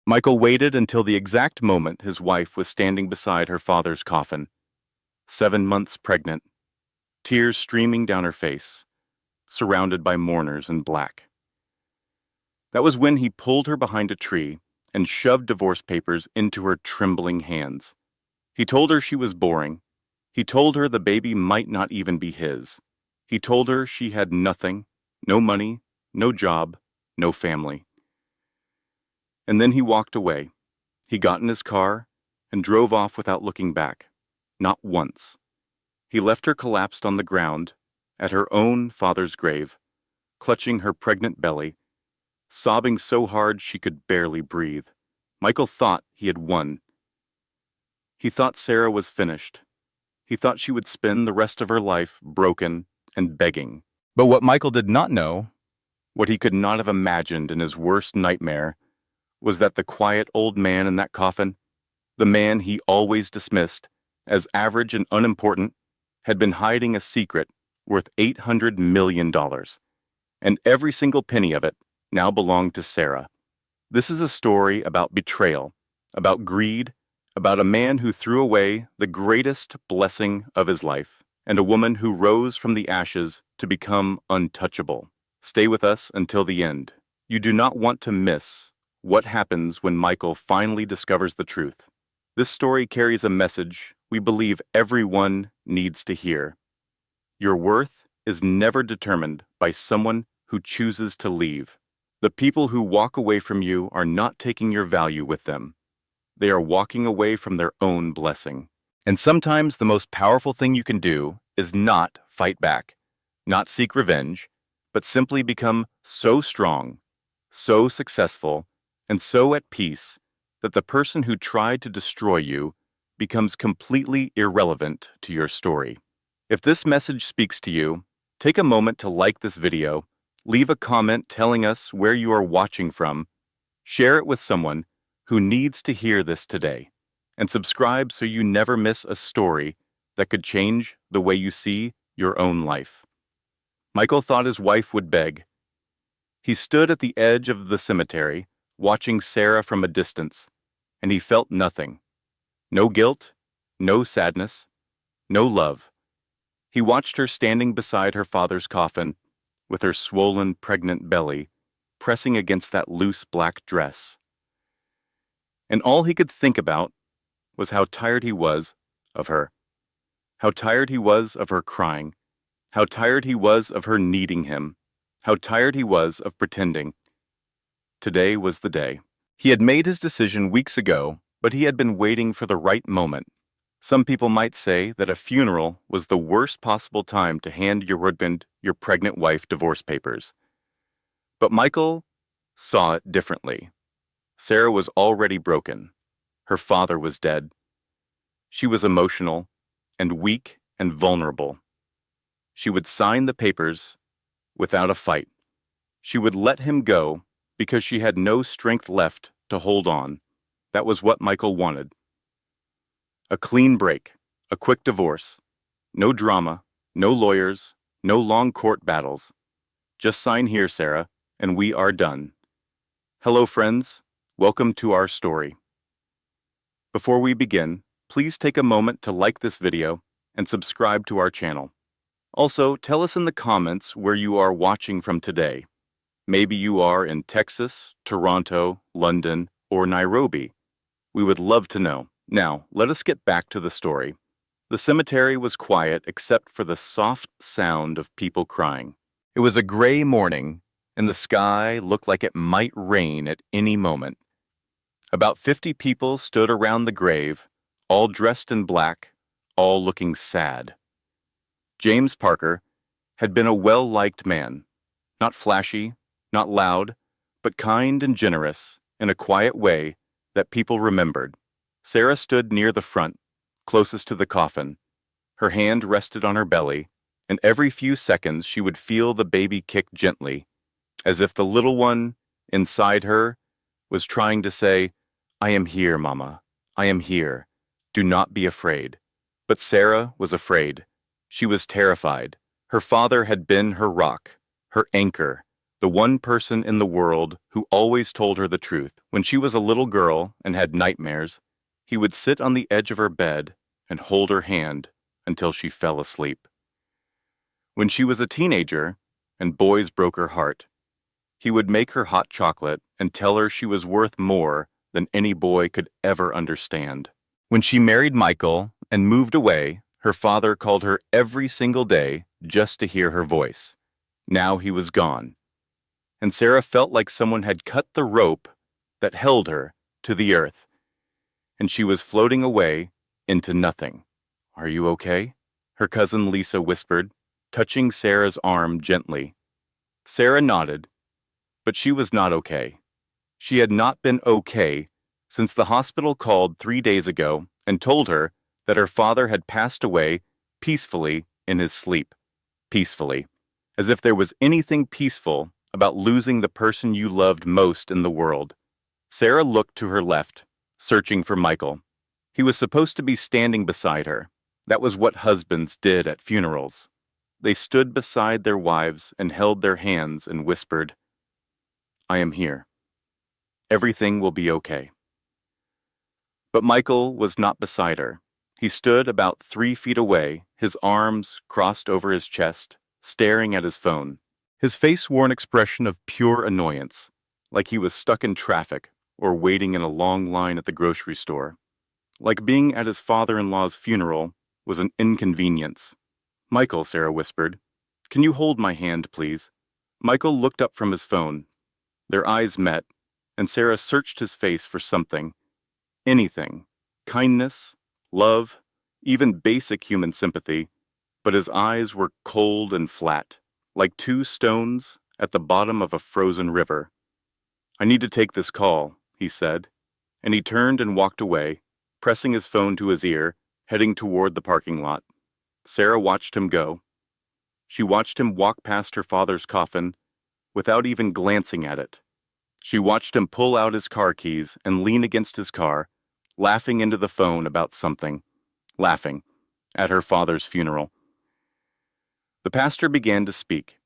Michael waited until the exact moment his wife was standing beside her father's coffin, 7 months pregnant, tears streaming down her face, surrounded by mourners in black. That was when he pulled her behind a tree and shoved divorce papers into her trembling hands. He told her she was boring. He told her the baby might not even be his. He told her she had nothing, no money, no job, no family. And then he walked away. He got in his car and drove off without looking back. Not once. He left her collapsed on the ground at her own father's grave, clutching her pregnant belly, sobbing so hard she could barely breathe. Michael thought he had won. He thought Sarah was finished. He thought she would spend the rest of her life broken and begging. But what Michael did not know, what he could not have imagined in his worst nightmare, was that the quiet old man in that coffin, the man he always dismissed as average and unimportant, had been hiding a secret worth $800 million. And every single penny of it now belonged to Sarah. This is a story about betrayal, about greed, about a man who threw away the greatest blessing of his life, and a woman who rose from the ashes to become untouchable. Stay with us until the end. You do not want to miss what happens when Michael finally discovers the truth. This story carries a message we believe everyone needs to hear. Your worth is never determined by someone who chooses to leave. The people who walk away from you are not taking your value with them. They are walking away from their own blessing. And sometimes the most powerful thing you can do is not fight back, not seek revenge, but simply become so strong, so successful, and so at peace that the person who tried to destroy you becomes completely irrelevant to your story. If this message speaks to you, take a moment to like this video, leave a comment telling us where you are watching from, share it with someone who needs to hear this today, and subscribe so you never miss a story that could change the way you see your own life. Michael thought his wife would beg. He stood at the edge of the cemetery, watching Sarah from a distance, and he felt nothing. No guilt, no sadness, no love. He watched her standing beside her father's coffin, with her swollen, pregnant belly pressing against that loose black dress. And all he could think about was how tired he was of her, how tired he was of her crying, how tired he was of her needing him, how tired he was of pretending. Today was the day. He had made his decision weeks ago, but he had been waiting for the right moment. Some people might say that a funeral was the worst possible time to hand your husband, your pregnant wife, divorce papers. But Michael saw it differently. Sarah was already broken. Her father was dead. She was emotional and weak and vulnerable. She would sign the papers without a fight. She would let him go because she had no strength left to hold on. That was what Michael wanted. A clean break, a quick divorce. No drama, no lawyers, no long court battles. Just sign here, Sarah, and we are done. Hello, friends. Welcome to our story. Before we begin, please take a moment to like this video and subscribe to our channel. Also, tell us in the comments where you are watching from today. Maybe you are in Texas, Toronto, London, or Nairobi. We would love to know. Now, let us get back to the story. The cemetery was quiet except for the soft sound of people crying. It was a gray morning, and the sky looked like it might rain at any moment. About 50 people stood around the grave, all dressed in black, all looking sad. James Parker had been a well-liked man, not flashy, not loud, but kind and generous in a quiet way that people remembered. Sarah stood near the front, closest to the coffin. Her hand rested on her belly, and every few seconds she would feel the baby kick gently, as if the little one inside her was trying to say, "I am here, Mama. I am here. Do not be afraid." But Sarah was afraid. She was terrified. Her father had been her rock, her anchor, The one person in the world who always told her the truth. When she was a little girl and had nightmares, he would sit on the edge of her bed and hold her hand until she fell asleep. When she was a teenager and boys broke her heart, he would make her hot chocolate and tell her she was worth more than any boy could ever understand. When she married Michael and moved away, her father called her every single day just to hear her voice. Now he was gone, and Sarah felt like someone had cut the rope that held her to the earth, and she was floating away into nothing. "Are you okay?" her cousin Lisa whispered, touching Sarah's arm gently. Sarah nodded, but she was not okay. She had not been okay since the hospital called 3 days ago and told her that her father had passed away peacefully in his sleep. Peacefully. As if there was anything peaceful about losing the person you loved most in the world. Sarah looked to her left, searching for Michael. He was supposed to be standing beside her. That was what husbands did at funerals. They stood beside their wives and held their hands and whispered, "I am here. Everything will be okay." But Michael was not beside her. He stood about 3 feet away, his arms crossed over his chest, staring at his phone. His face wore an expression of pure annoyance, like he was stuck in traffic or waiting in a long line at the grocery store. Like being at his father-in-law's funeral was an inconvenience. "Michael," Sarah whispered, "can you hold my hand, please?" Michael looked up from his phone. Their eyes met, and Sarah searched his face for something. Anything. Kindness, love, even basic human sympathy. But his eyes were cold and flat, like 2 stones at the bottom of a frozen river. "I need to take this call," he said, and he turned and walked away, pressing his phone to his ear, heading toward the parking lot. Sarah watched him go. She watched him walk past her father's coffin without even glancing at it. She watched him pull out his car keys and lean against his car, laughing into the phone about something. Laughing at her father's funeral. The pastor began to speak.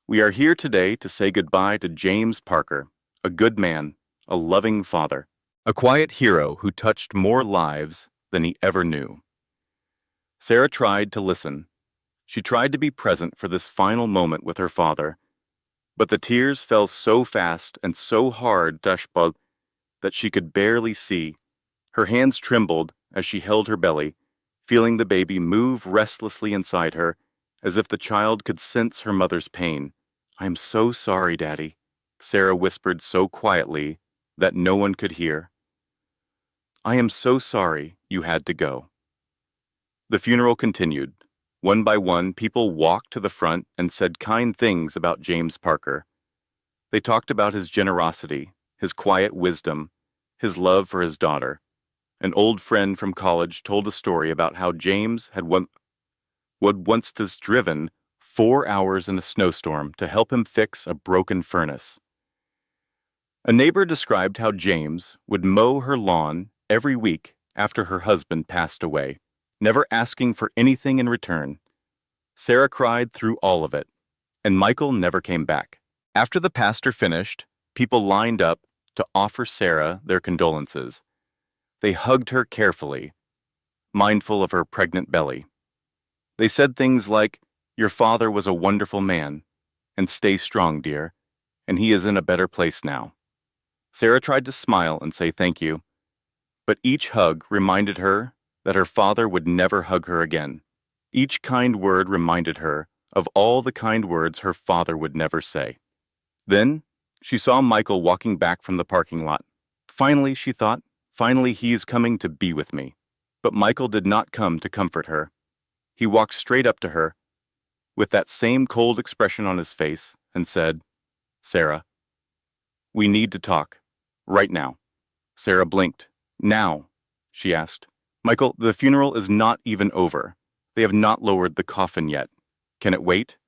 "We are here today to say goodbye to James Parker, a good man, a loving father, a quiet hero who touched more lives than he ever knew." Sarah tried to listen. She tried to be present for this final moment with her father, but the tears fell so fast and so hard that she could barely see. Her hands trembled as she held her belly, feeling the baby move restlessly inside her, as if the child could sense her mother's pain. "I'm so sorry, Daddy," Sarah whispered so quietly that no one could hear. "I am so sorry you had to go." The funeral continued. One by one, people walked to the front and said kind things about James Parker. They talked about his generosity, his quiet wisdom, his love for his daughter. An old friend from college told a story about how James had once driven 4 hours in a snowstorm to help him fix a broken furnace. A neighbor described how James would mow her lawn every week after her husband passed away, never asking for anything in return. Sarah cried through all of it, and Michael never came back. After the pastor finished, people lined up to offer Sarah their condolences. They hugged her carefully, mindful of her pregnant belly. They said things like, "Your father was a wonderful man, and stay strong, dear, and he is in a better place now." Sarah tried to smile and say thank you, but each hug reminded her that her father would never hug her again. Each kind word reminded her of all the kind words her father would never say. Then she saw Michael walking back from the parking lot. Finally, she thought, finally he is coming to be with me. But Michael did not come to comfort her. He walked straight up to her, with that same cold expression on his face, and said, "Sarah, we need to talk, right now." Sarah blinked. "Now?" she asked. "Michael, the funeral is not even over. They have not lowered the coffin yet. Can it wait?"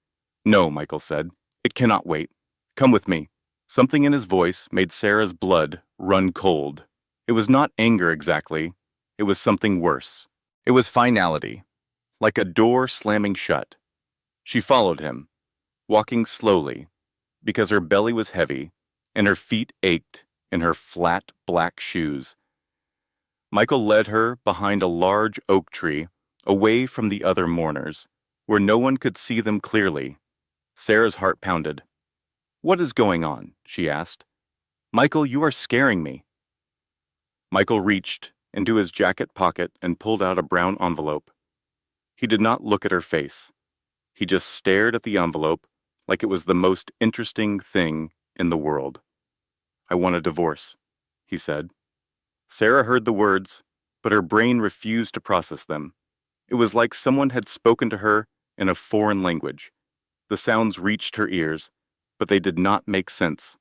"No," Michael said. "It cannot wait. Come with me." Something in his voice made Sarah's blood run cold. It was not anger exactly. It was something worse. It was finality, like a door slamming shut. She followed him, walking slowly, because her belly was heavy and her feet ached in her flat black shoes. Michael led her behind a large oak tree, away from the other mourners, where no one could see them clearly. Sarah's heart pounded. "What is going on?" she asked. "Michael, you are scaring me." Michael reached into his jacket pocket and pulled out a brown envelope. He did not look at her face. He just stared at the envelope like it was the most interesting thing in the world. "I want a divorce," he said. Sarah heard the words, but her brain refused to process them. It was like someone had spoken to her in a foreign language. The sounds reached her ears, but they did not make sense.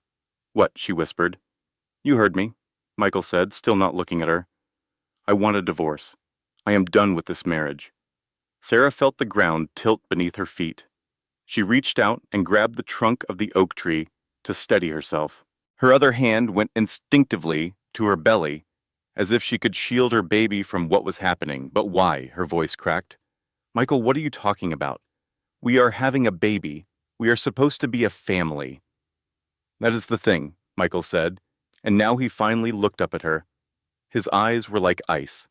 "What?" she whispered. "You heard me," Michael said, still not looking at her. "I want a divorce. I am done with this marriage." Sarah felt the ground tilt beneath her feet. She reached out and grabbed the trunk of the oak tree to steady herself. Her other hand went instinctively to her belly, as if she could shield her baby from what was happening. "But why?" her voice cracked. "Michael, what are you talking about? We are having a baby. We are supposed to be a family." "That is the thing," Michael said, and now he finally looked up at her. His eyes were like ice.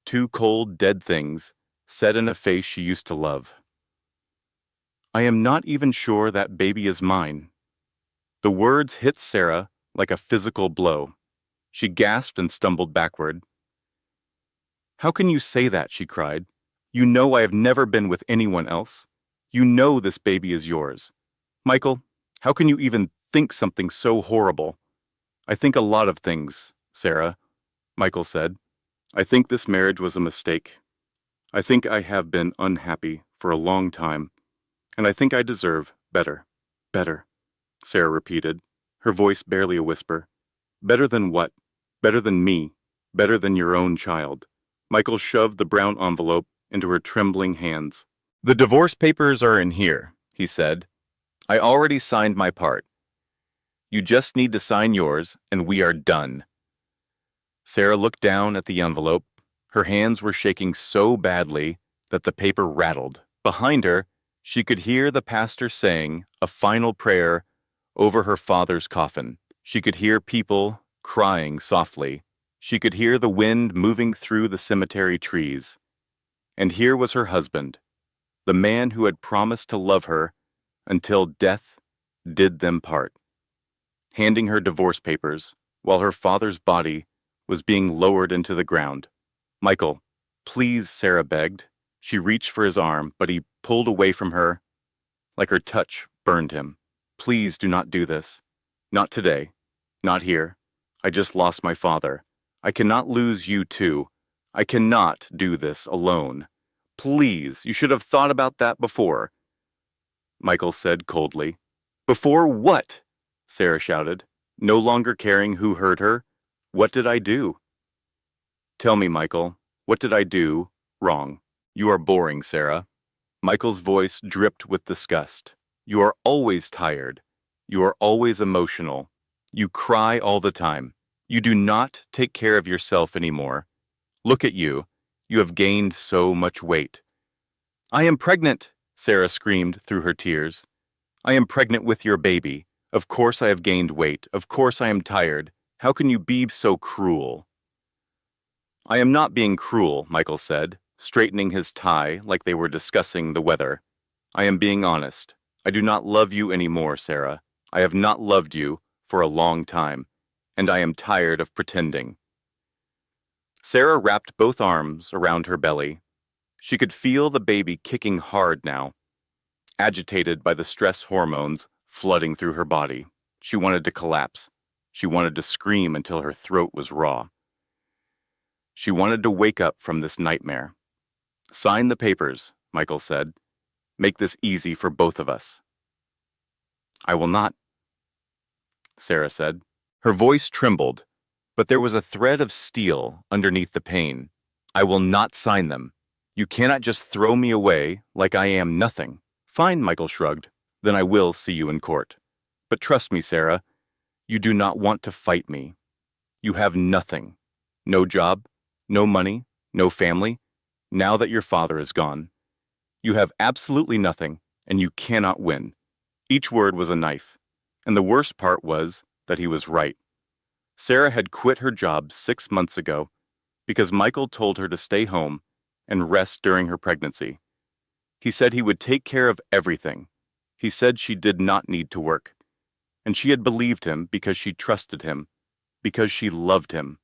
Two cold, dead things set in a face she used to love. "I am not even sure that baby is mine." The words hit Sarah like a physical blow. She gasped and stumbled backward. "How can you say that?" she cried. "You know I have never been with anyone else. You know this baby is yours. Michael, how can you even think something so horrible?" "I think a lot of things, Sarah," Michael said. "I think this marriage was a mistake. I think I have been unhappy for a long time, and I think I deserve better." "Better," Sarah repeated, her voice barely a whisper. "Better than what? Better than me. Better than your own child." Michael shoved the brown envelope into her trembling hands. "The divorce papers are in here," he said. "I already signed my part. You just need to sign yours, and we are done." Sarah looked down at the envelope. Her hands were shaking so badly that the paper rattled. Behind her, she could hear the pastor saying a final prayer over her father's coffin. She could hear people crying softly. She could hear the wind moving through the cemetery trees. And here was her husband, the man who had promised to love her until death did them part, handing her divorce papers while her father's body was being lowered into the ground. "Michael, please," Sarah begged. She reached for his arm, but he pulled away from her like her touch burned him. "Please do not do this. Not today. Not here. I just lost my father. I cannot lose you too. I cannot do this alone. Please, you should have thought about that before," Michael said coldly. "Before what?" Sarah shouted, no longer caring who heard her. "What did I do?" "Tell me, Michael, what did I do wrong?" "You are boring, Sarah." Michael's voice dripped with disgust. "You are always tired. You are always emotional. You cry all the time. You do not take care of yourself anymore. Look at you. You have gained so much weight." "I am pregnant," Sarah screamed through her tears. "I am pregnant with your baby. Of course I have gained weight. Of course I am tired. How can you be so cruel?" "I am not being cruel," Michael said, straightening his tie like they were discussing the weather. "I am being honest. I do not love you anymore, Sarah. I have not loved you for a long time, and I am tired of pretending." Sarah wrapped both arms around her belly. She could feel the baby kicking hard now. Agitated by the stress hormones flooding through her body, she wanted to collapse. She wanted to scream until her throat was raw. She wanted to wake up from this nightmare. "Sign the papers," Michael said. "Make this easy for both of us." "I will not," Sarah said. Her voice trembled, but there was a thread of steel underneath the pain. "I will not sign them. You cannot just throw me away like I am nothing." "Fine," Michael shrugged. "Then I will see you in court. But trust me, Sarah, you do not want to fight me. You have nothing. No job, no money, no family, now that your father is gone. You have absolutely nothing, and you cannot win." Each word was a knife. And the worst part was that he was right. Sarah had quit her job 6 months ago because Michael told her to stay home and rest during her pregnancy. He said he would take care of everything. He said she did not need to work. And she had believed him because she trusted him, because she loved him.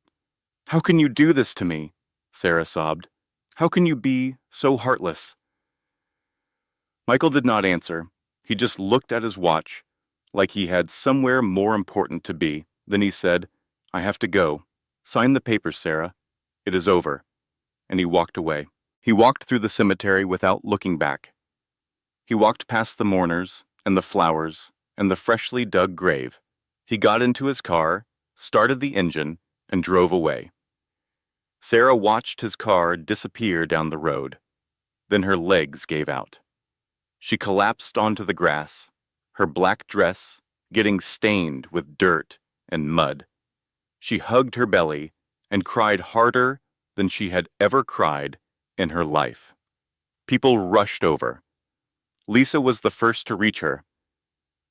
"How can you do this to me?" Sarah sobbed. "How can you be so heartless?" Michael did not answer. He just looked at his watch, like he had somewhere more important to be. Then he said, "I have to go. Sign the papers, Sarah. It is over." And he walked away. He walked through the cemetery without looking back. He walked past the mourners and the flowers and the freshly dug grave. He got into his car, started the engine, and drove away. Sarah watched his car disappear down the road. Then her legs gave out. She collapsed onto the grass, her black dress getting stained with dirt and mud. She hugged her belly and cried harder than she had ever cried in her life. People rushed over. Lisa was the first to reach her.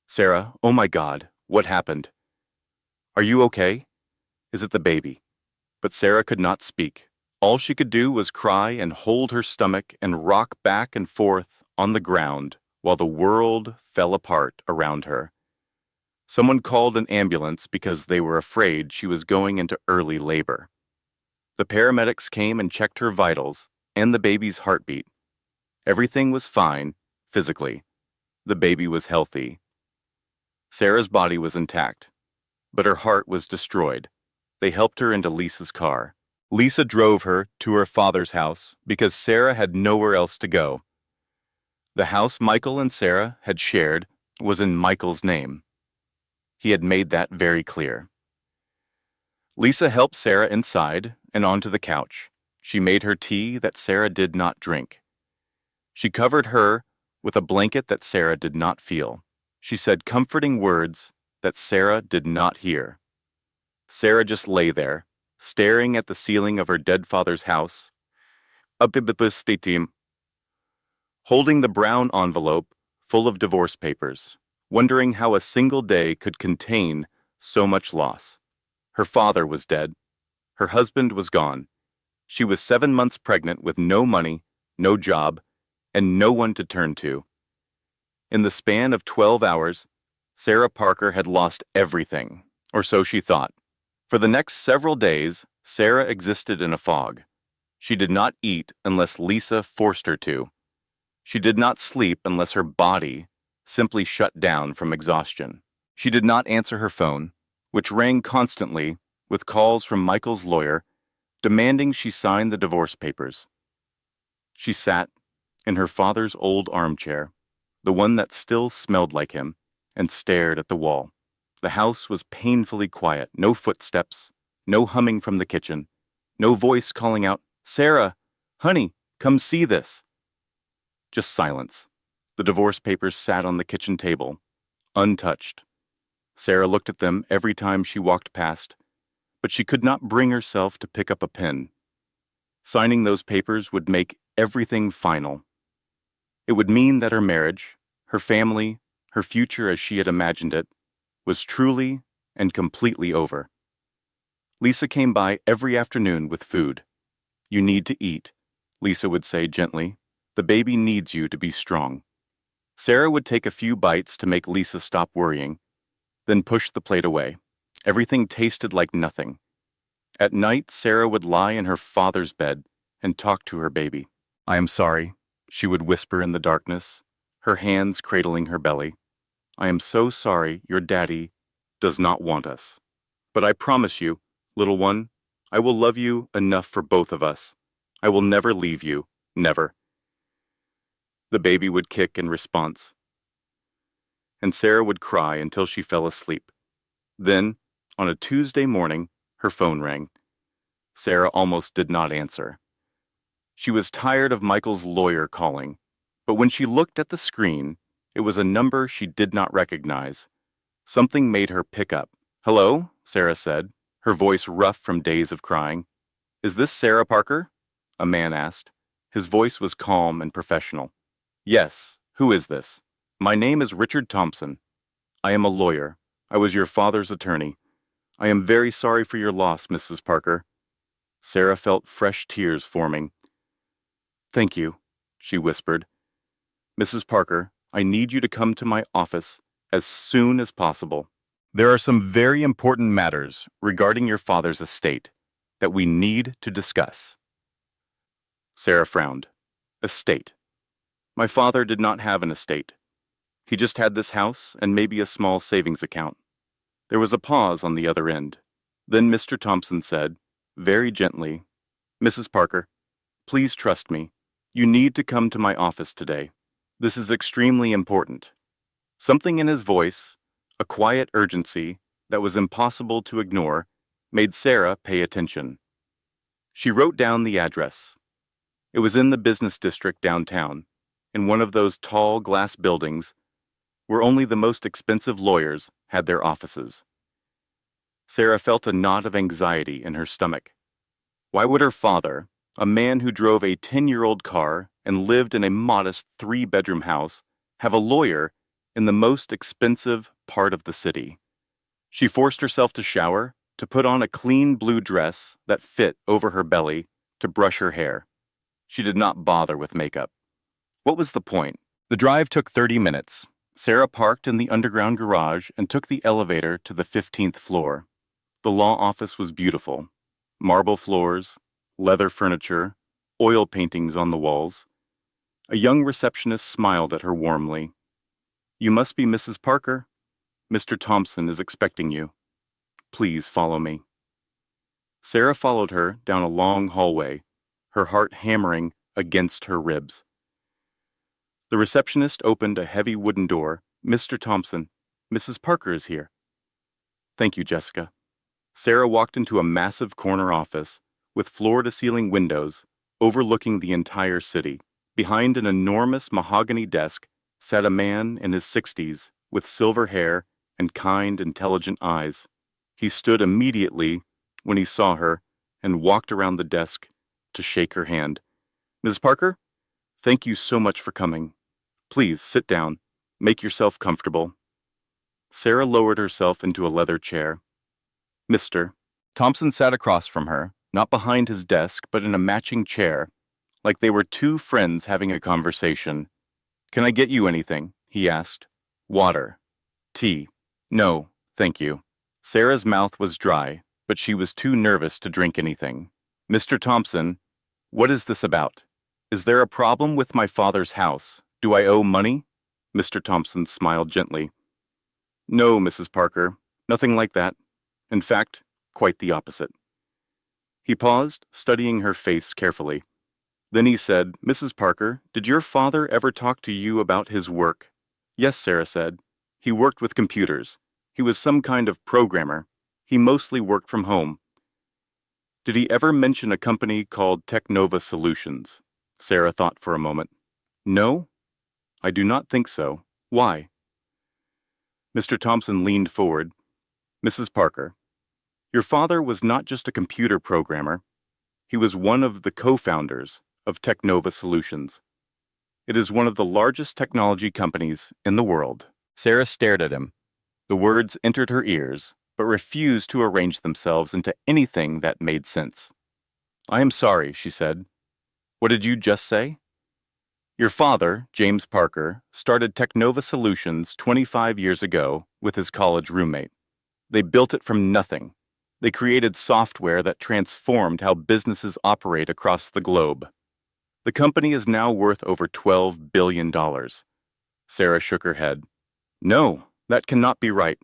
"Sarah, oh my God, what happened? Are you okay? Is it the baby?" But Sarah could not speak. All she could do was cry and hold her stomach and rock back and forth on the ground while the world fell apart around her. Someone called an ambulance because they were afraid she was going into early labor. The paramedics came and checked her vitals and the baby's heartbeat. Everything was fine, physically. The baby was healthy. Sarah's body was intact, but her heart was destroyed. They helped her into Lisa's car. Lisa drove her to her father's house because Sarah had nowhere else to go. The house Michael and Sarah had shared was in Michael's name. He had made that very clear. Lisa helped Sarah inside and onto the couch. She made her tea that Sarah did not drink. She covered her with a blanket that Sarah did not feel. She said comforting words that Sarah did not hear. Sarah just lay there, staring at the ceiling of her dead father's house, holding the brown envelope full of divorce papers, wondering how a single day could contain so much loss. Her father was dead. Her husband was gone. She was 7 months pregnant with no money, no job, and no one to turn to. In the span of 12 hours, Sarah Parker had lost everything, or so she thought. For the next several days, Sarah existed in a fog. She did not eat unless Lisa forced her to. She did not sleep unless her body simply shut down from exhaustion. She did not answer her phone, which rang constantly with calls from Michael's lawyer demanding she sign the divorce papers. She sat in her father's old armchair, the one that still smelled like him, and stared at the wall. The house was painfully quiet, no footsteps, no humming from the kitchen, no voice calling out, "Sarah, honey, come see this." Just silence. The divorce papers sat on the kitchen table, untouched. Sarah looked at them every time she walked past, but she could not bring herself to pick up a pen. Signing those papers would make everything final. It would mean that her marriage, her family, her future as she had imagined it, was truly and completely over. Lisa came by every afternoon with food. "You need to eat," Lisa would say gently. "The baby needs you to be strong." Sarah would take a few bites to make Lisa stop worrying, then push the plate away. Everything tasted like nothing. At night, Sarah would lie in her father's bed and talk to her baby. "I am sorry," she would whisper in the darkness, her hands cradling her belly. "I am so sorry your daddy does not want us. But I promise you, little one, I will love you enough for both of us. I will never leave you, never." The baby would kick in response, and Sarah would cry until she fell asleep. Then, on a Tuesday morning, her phone rang. Sarah almost did not answer. She was tired of Michael's lawyer calling, but when she looked at the screen, it was a number she did not recognize. Something made her pick up. "Hello?" Sarah said, her voice rough from days of crying. "Is this Sarah Parker?" a man asked. His voice was calm and professional. "Yes, who is this?" "My name is Richard Thompson. I am a lawyer. I was your father's attorney. I am very sorry for your loss, Mrs. Parker. Sarah felt fresh tears forming. Thank you, she whispered. Mrs. Parker, I need you to come to my office as soon as possible. There are some very important matters regarding your father's estate that we need to discuss. Sarah frowned. Estate. My father did not have an estate. He just had this house and maybe a small savings account. There was a pause on the other end. Then Mr. Thompson said, very gently, Mrs. Parker, please trust me. You need to come to my office today. This is extremely important. Something in his voice, a quiet urgency that was impossible to ignore, made Sarah pay attention. She wrote down the address. It was in the business district downtown, in one of those tall glass buildings where only the most expensive lawyers had their offices. Sarah felt a knot of anxiety in her stomach. Why would her father, a man who drove a 10-year-old car and lived in a modest 3-bedroom house, have a lawyer in the most expensive part of the city? She forced herself to shower, to put on a clean blue dress that fit over her belly, to brush her hair. She did not bother with makeup. What was the point? The drive took 30 minutes. Sarah parked in the underground garage and took the elevator to the 15th floor. The law office was beautiful. Marble floors, leather furniture, oil paintings on the walls. A young receptionist smiled at her warmly. You must be Mrs. Parker. Mr. Thompson is expecting you. Please follow me. Sarah followed her down a long hallway, her heart hammering against her ribs. The receptionist opened a heavy wooden door. Mr. Thompson, Mrs. Parker is here. Thank you, Jessica. Sarah walked into a massive corner office with floor-to-ceiling windows overlooking the entire city. Behind an enormous mahogany desk sat a man in his 60s with silver hair and kind, intelligent eyes. He stood immediately when he saw her and walked around the desk to shake her hand. Ms. Parker, thank you so much for coming. Please sit down. Make yourself comfortable. Sarah lowered herself into a leather chair. Mr. Thompson sat across from her, not behind his desk, but in a matching chair, like they were two friends having a conversation. Can I get you anything? He asked. Water. Tea. No, thank you. Sarah's mouth was dry, but she was too nervous to drink anything. Mr. Thompson, what is this about? Is there a problem with my father's house? Do I owe money? Mr. Thompson smiled gently. No, Mrs. Parker, nothing like that. In fact, quite the opposite. He paused, studying her face carefully. Then he said, Mrs. Parker, did your father ever talk to you about his work? Yes, Sarah said. He worked with computers. He was some kind of programmer. He mostly worked from home. Did he ever mention a company called Technova Solutions? Sarah thought for a moment. No, I do not think so. Why? Mr. Thompson leaned forward. Mrs. Parker, your father was not just a computer programmer. He was one of the co-founders of Technova Solutions. It is one of the largest technology companies in the world. Sarah stared at him. The words entered her ears, but refused to arrange themselves into anything that made sense. I am sorry, she said. What did you just say? Your father, James Parker, started Technova Solutions 25 years ago with his college roommate. They built it from nothing. They created software that transformed how businesses operate across the globe. The company is now worth over $12 billion. Sarah shook her head. No, that cannot be right.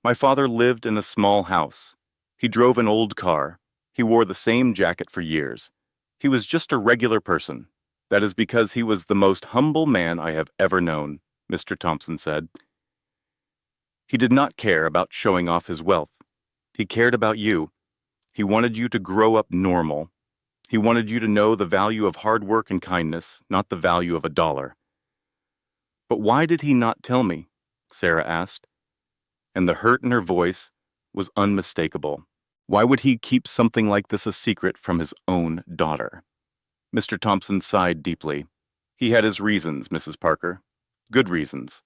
My father lived in a small house. He drove an old car. He wore the same jacket for years. He was just a regular person. That is because he was the most humble man I have ever known, Mr. Thompson said. He did not care about showing off his wealth. He cared about you. He wanted you to grow up normal. He wanted you to know the value of hard work and kindness, not the value of a dollar. But why did he not tell me? Sarah asked, and the hurt in her voice was unmistakable. Why would he keep something like this a secret from his own daughter? Mr. Thompson sighed deeply. He had his reasons, Mrs. Parker. Good reasons.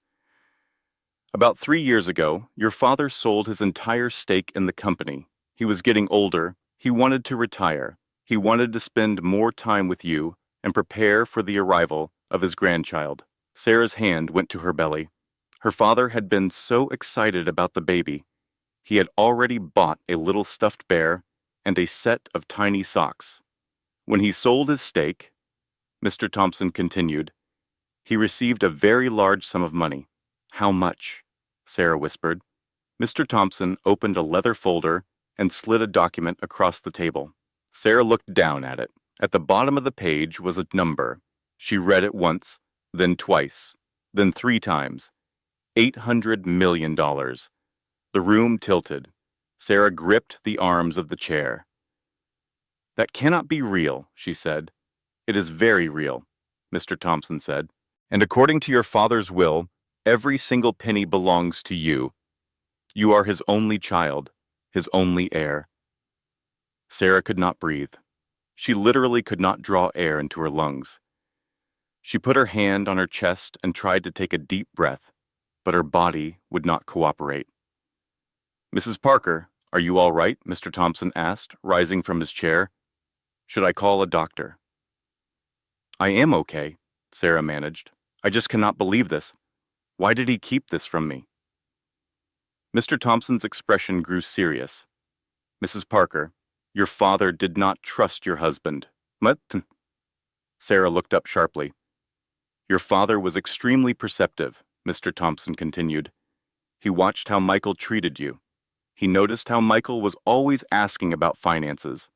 About 3 years ago, your father sold his entire stake in the company. He was getting older. He wanted to retire. He wanted to spend more time with you and prepare for the arrival of his grandchild. Sarah's hand went to her belly. Her father had been so excited about the baby. He had already bought a little stuffed bear and a set of tiny socks. When he sold his stake, Mr. Thompson continued, he received a very large sum of money. How much? Sarah whispered. Mr. Thompson opened a leather folder and slid a document across the table. Sarah looked down at it. At the bottom of the page was a number. She read it once, then twice, then 3 times. $800 million. The room tilted. Sarah gripped the arms of the chair. That cannot be real, she said. It is very real, Mr. Thompson said. And according to your father's will, every single penny belongs to you. You are his only child, his only heir. Sarah could not breathe. She literally could not draw air into her lungs. She put her hand on her chest and tried to take a deep breath, but her body would not cooperate. Mrs. Parker, are you all right? Mr. Thompson asked, rising from his chair. Should I call a doctor? I am okay, Sarah managed. I just cannot believe this. Why did he keep this from me? Mr. Thompson's expression grew serious. Mrs. Parker, your father did not trust your husband. What? Sarah looked up sharply. Your father was extremely perceptive, Mr. Thompson continued. He watched how Michael treated you. He noticed how Michael was always asking about finances,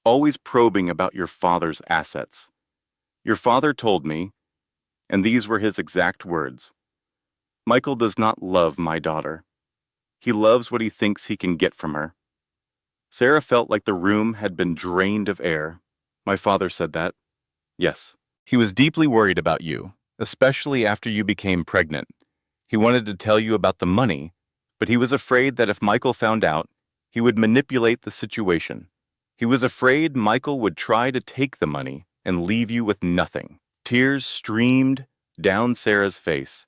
always probing about your father's assets. Your father told me, and these were his exact words, Michael does not love my daughter. He loves what he thinks he can get from her. Sarah felt like the room had been drained of air. My father said that. Yes. He was deeply worried about you, especially after you became pregnant. He wanted to tell you about the money, but he was afraid that if Michael found out, he would manipulate the situation. He was afraid Michael would try to take the money and leave you with nothing. Tears streamed down Sarah's face.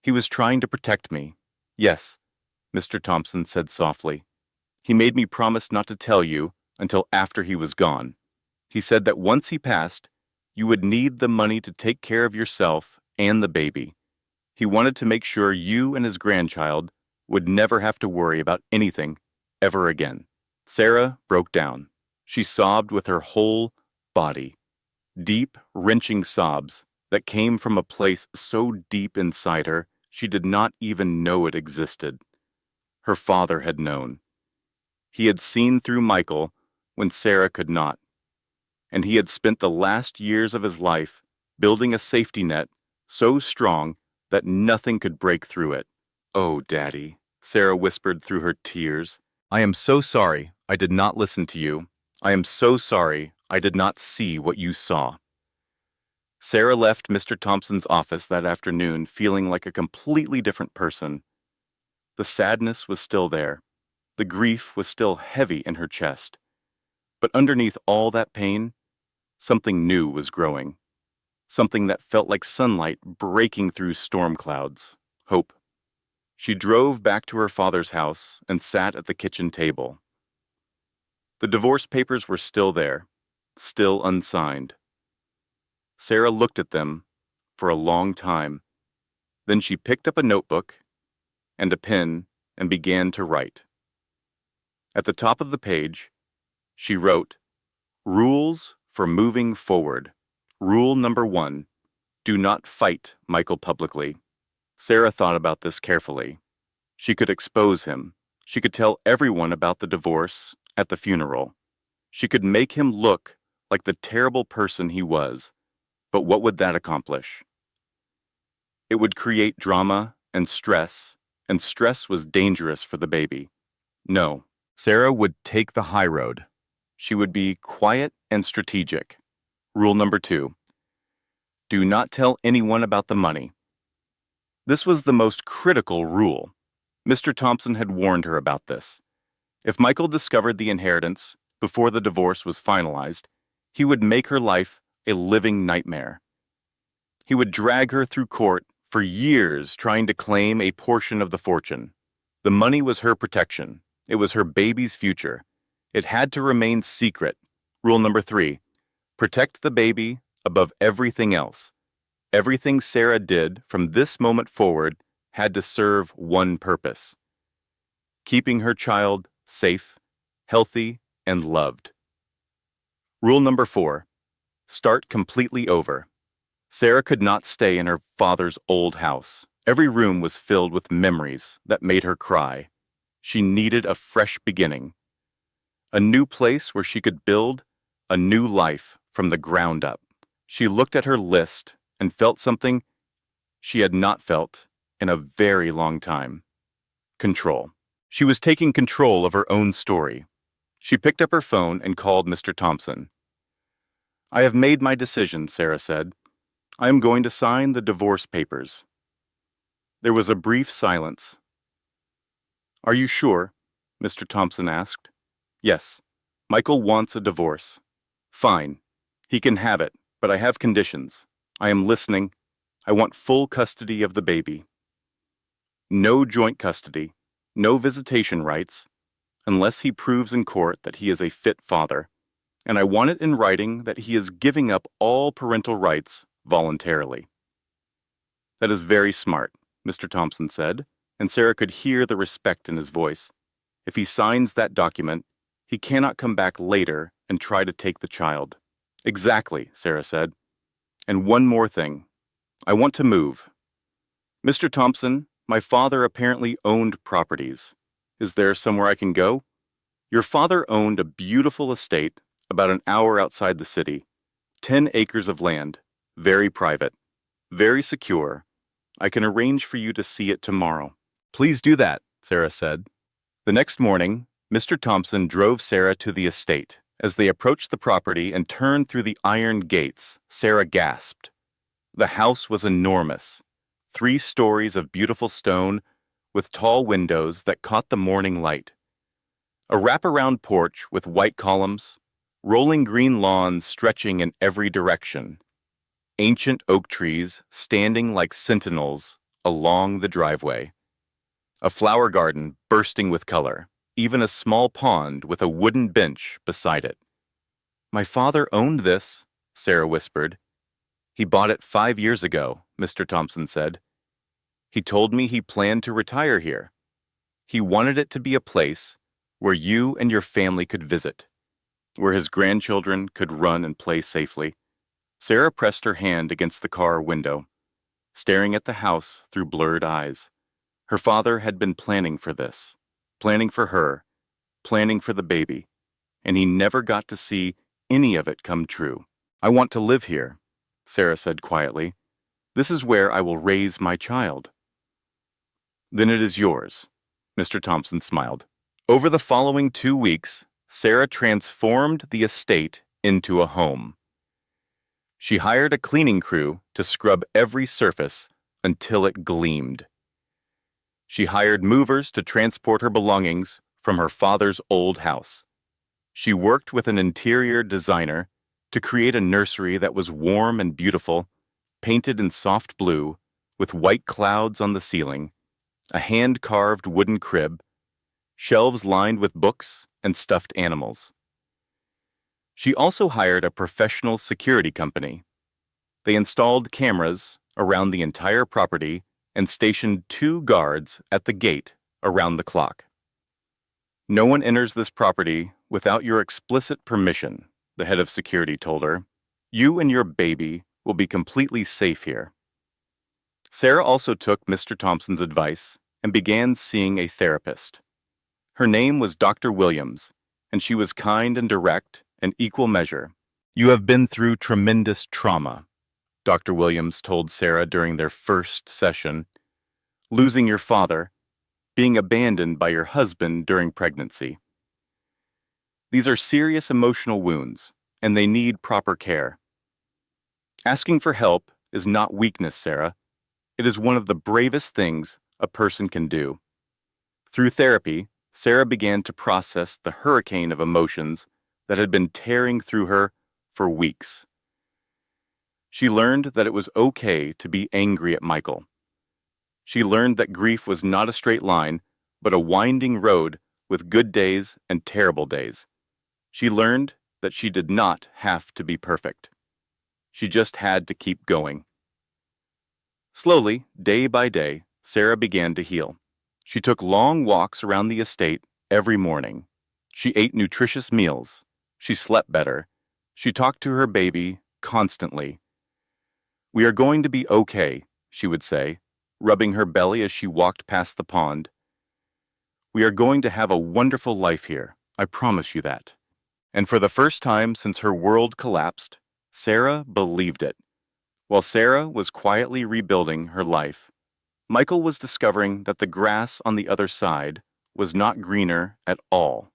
He was trying to protect me. Yes, Mr. Thompson said softly. He made me promise not to tell you until after he was gone. He said that once he passed, you would need the money to take care of yourself and the baby. He wanted to make sure you and his grandchild would never have to worry about anything ever again. Sarah broke down. She sobbed with her whole body. Deep, wrenching sobs that came from a place so deep inside her she did not even know it existed. Her father had known. He had seen through Michael when Sarah could not. And he had spent the last years of his life building a safety net so strong that nothing could break through it. Oh, Daddy, Sarah whispered through her tears. I am so sorry I did not listen to you. I am so sorry I did not see what you saw. Sarah left Mr. Thompson's office that afternoon feeling like a completely different person. The sadness was still there. The grief was still heavy in her chest. But underneath all that pain, something new was growing. Something that felt like sunlight breaking through storm clouds. Hope. She drove back to her father's house and sat at the kitchen table. The divorce papers were still there, still unsigned. Sarah looked at them for a long time. Then she picked up a notebook and a pen and began to write. At the top of the page, she wrote, Rules for moving forward. Rule number 1, do not fight Michael publicly. Sarah thought about this carefully. She could expose him. She could tell everyone about the divorce at the funeral. She could make him look like the terrible person he was. But what would that accomplish? It would create drama and stress was dangerous for the baby. No, Sarah would take the high road. She would be quiet and strategic. Rule number 2, do not tell anyone about the money. This was the most critical rule. Mr. Thompson had warned her about this. If Michael discovered the inheritance before the divorce was finalized, he would make her life a living nightmare. He would drag her through court for years trying to claim a portion of the fortune. The money was her protection. It was her baby's future. It had to remain secret. Rule number 3, protect the baby above everything else. Everything Sarah did from this moment forward had to serve one purpose: keeping her child safe, healthy, and loved. Rule number 4, start completely over. Sarah could not stay in her father's old house. Every room was filled with memories that made her cry. She needed a fresh beginning, a new place where she could build a new life from the ground up. She looked at her list and felt something she had not felt in a very long time: control. She was taking control of her own story. She picked up her phone and called Mr. Thompson. "I have made my decision," Sarah said. "I am going to sign the divorce papers." There was a brief silence. "Are you sure?" Mr. Thompson asked. "Yes. Michael wants a divorce." "Fine. He can have it, but I have conditions. I am listening. I want full custody of the baby. No joint custody, no visitation rights, unless he proves in court that he is a fit father. And I want it in writing that he is giving up all parental rights voluntarily." "That is very smart," Mr. Thompson said, and Sarah could hear the respect in his voice. "If he signs that document, he cannot come back later and try to take the child." "Exactly," Sarah said. "And one more thing. I want to move. Mr. Thompson, my father apparently owned properties. Is there somewhere I can go? Your father owned a beautiful estate about an hour outside the city. 10 acres of land, very private, very secure. I can arrange for you to see it tomorrow." "Please do that," Sarah said. The next morning, Mr. Thompson drove Sarah to the estate. As they approached the property and turned through the iron gates, Sarah gasped. The house was enormous, 3 stories of beautiful stone with tall windows that caught the morning light. A wraparound porch with white columns, rolling green lawns stretching in every direction, ancient oak trees standing like sentinels along the driveway, a flower garden bursting with color, even a small pond with a wooden bench beside it. "My father owned this," Sarah whispered. "He bought it 5 years ago," Mr. Thompson said. "He told me he planned to retire here. He wanted it to be a place where you and your family could visit, where his grandchildren could run and play safely." Sarah pressed her hand against the car window, staring at the house through blurred eyes. Her father had been planning for this, planning for her, planning for the baby, and he never got to see any of it come true. "I want to live here," Sarah said quietly. "This is where I will raise my child." "Then it is yours," Mr. Thompson smiled. Over the following 2 weeks, Sarah transformed the estate into a home. She hired a cleaning crew to scrub every surface until it gleamed. She hired movers to transport her belongings from her father's old house. She worked with an interior designer to create a nursery that was warm and beautiful, painted in soft blue, with white clouds on the ceiling, a hand-carved wooden crib, shelves lined with books and stuffed animals. She also hired a professional security company. They installed cameras around the entire property and stationed 2 guards at the gate around the clock. "No one enters this property without your explicit permission," the head of security told her. "You and your baby will be completely safe here." Sarah also took Mr. Thompson's advice and began seeing a therapist. Her name was Dr. Williams, and she was kind and direct in equal measure. "You have been through tremendous trauma," Dr. Williams told Sarah during their first session. "Losing your father, being abandoned by your husband during pregnancy. These are serious emotional wounds, and they need proper care. Asking for help is not weakness, Sarah. It is one of the bravest things a person can do." Through therapy, Sarah began to process the hurricane of emotions that had been tearing through her for weeks. She learned that it was okay to be angry at Michael, She learned that grief was not a straight line, but a winding road with good days and terrible days. She learned that she did not have to be perfect. She just had to keep going. Slowly, day by day, Sarah began to heal. She took long walks around the estate every morning. She ate nutritious meals. She slept better. She talked to her baby constantly. "We are going to be okay," she would say, rubbing her belly as she walked past the pond. "We are going to have a wonderful life here, I promise you that." And for the first time since her world collapsed, Sarah believed it. While Sarah was quietly rebuilding her life, Michael was discovering that the grass on the other side was not greener at all.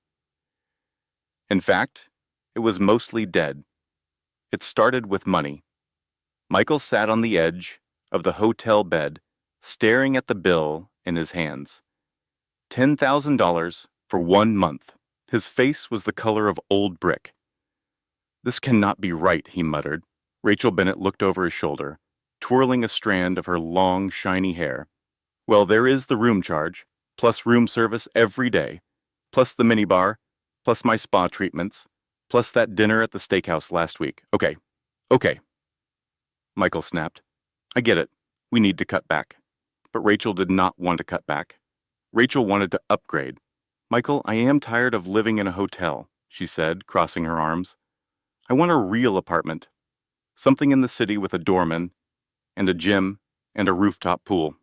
In fact, it was mostly dead. It started with money. Michael sat on the edge of the hotel bed, staring at the bill in his hands. $10,000 for 1 month. His face was the color of old brick. "This cannot be right," he muttered. Rachel Bennett looked over his shoulder, twirling a strand of her long, shiny hair. "Well, there is the room charge, plus room service every day, plus the minibar, plus my spa treatments, plus that dinner at the steakhouse last week. Okay. Michael snapped. "I get it. We need to cut back." But Rachel did not want to cut back. Rachel wanted to upgrade. "Michael, I am tired of living in a hotel," she said, crossing her arms. "I want a real apartment. Something in the city with a doorman, and a gym, and a rooftop pool.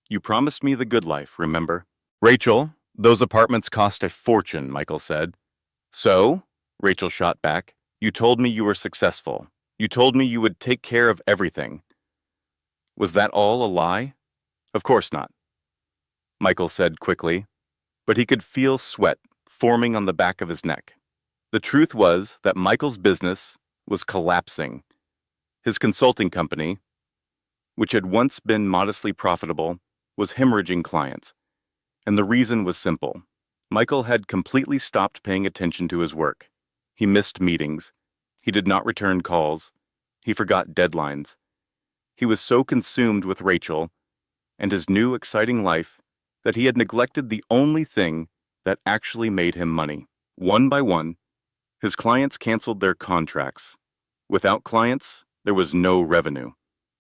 You promised me the good life, remember?" "Rachel, those apartments cost a fortune," Michael said. "So?" Rachel shot back. "You told me you were successful. You told me you would take care of everything. Was that all a lie?" "Of course not," Michael said quickly, but he could feel sweat forming on the back of his neck. The truth was that Michael's business was collapsing. His consulting company, which had once been modestly profitable, was hemorrhaging clients. And the reason was simple. Michael had completely stopped paying attention to his work. He missed meetings. He did not return calls. He forgot deadlines. He was so consumed with Rachel and his new exciting life that he had neglected the only thing that actually made him money. One by one, his clients canceled their contracts. Without clients, there was no revenue.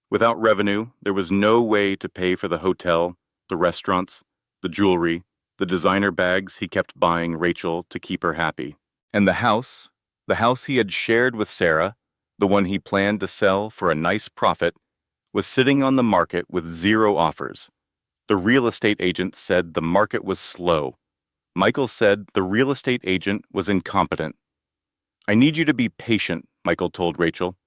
Without revenue, there was no way to pay for the hotel, the restaurants, the jewelry, the designer bags he kept buying Rachel to keep her happy. And the house he had shared with Sarah, the one he planned to sell for a nice profit, was sitting on the market with 0 offers. The real estate agent said the market was slow. Michael said the real estate agent was incompetent. "I need you to be patient," Michael told Rachel.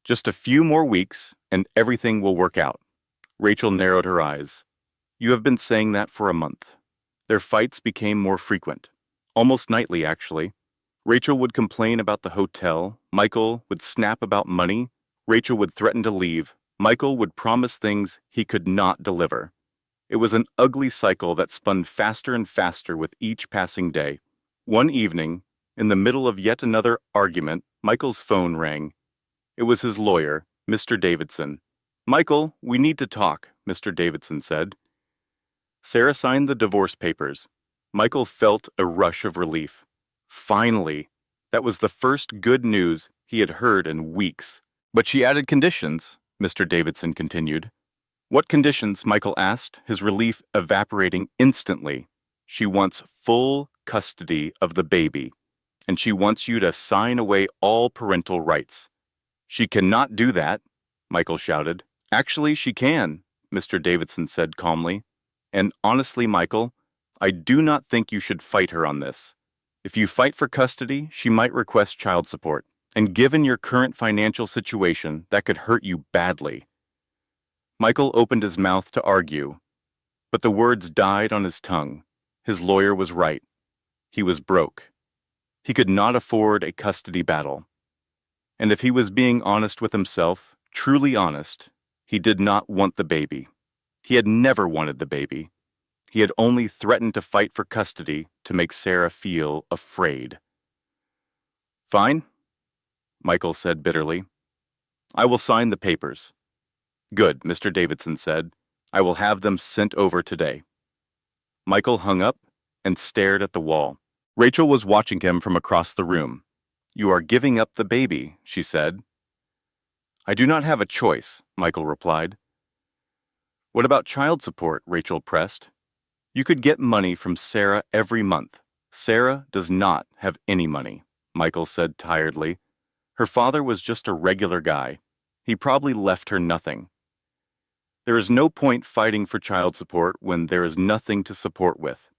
"Just a few more weeks, and everything will work out." Rachel narrowed her eyes. "You have been saying that for a month." Their fights became more frequent, almost nightly, actually. Rachel would complain about the hotel. Michael would snap about money. Rachel would threaten to leave. Michael would promise things he could not deliver. It was an ugly cycle that spun faster and faster with each passing day. One evening, in the middle of yet another argument, Michael's phone rang. It was his lawyer, Mr. Davidson. "Michael, we need to talk," Mr. Davidson said. Sarah signed the divorce papers. Michael felt a rush of relief. Finally, that was the first good news he had heard in weeks. "But she added conditions," Mr. Davidson continued. "What conditions?" Michael asked, his relief evaporating instantly. "She wants full custody of the baby, and she wants you to sign away all parental rights." "She cannot do that," Michael shouted. "Actually, she can," Mr. Davidson said calmly. "And honestly, Michael, I do not think you should fight her on this. If you fight for custody, she might request child support. And given your current financial situation, that could hurt you badly." Michael opened his mouth to argue, but the words died on his tongue. His lawyer was right. He was broke. He could not afford a custody battle. And if he was being honest with himself, truly honest, he did not want the baby. He had never wanted the baby. He had only threatened to fight for custody to make Sarah feel afraid. "Fine," Michael said bitterly. "I will sign the papers." "Good," Mr. Davidson said. I will have them sent over today." Michael hung up and stared at the wall. Rachel was watching him from across the room. "You are giving up the baby," she said. "I do not have a choice," Michael replied. "What about child support?" Rachel pressed. "You could get money from Sarah every month." "Sarah does not have any money," Michael said tiredly. "Her father was just a regular guy. He probably left her nothing. There is no point fighting for child support when there is nothing to support with."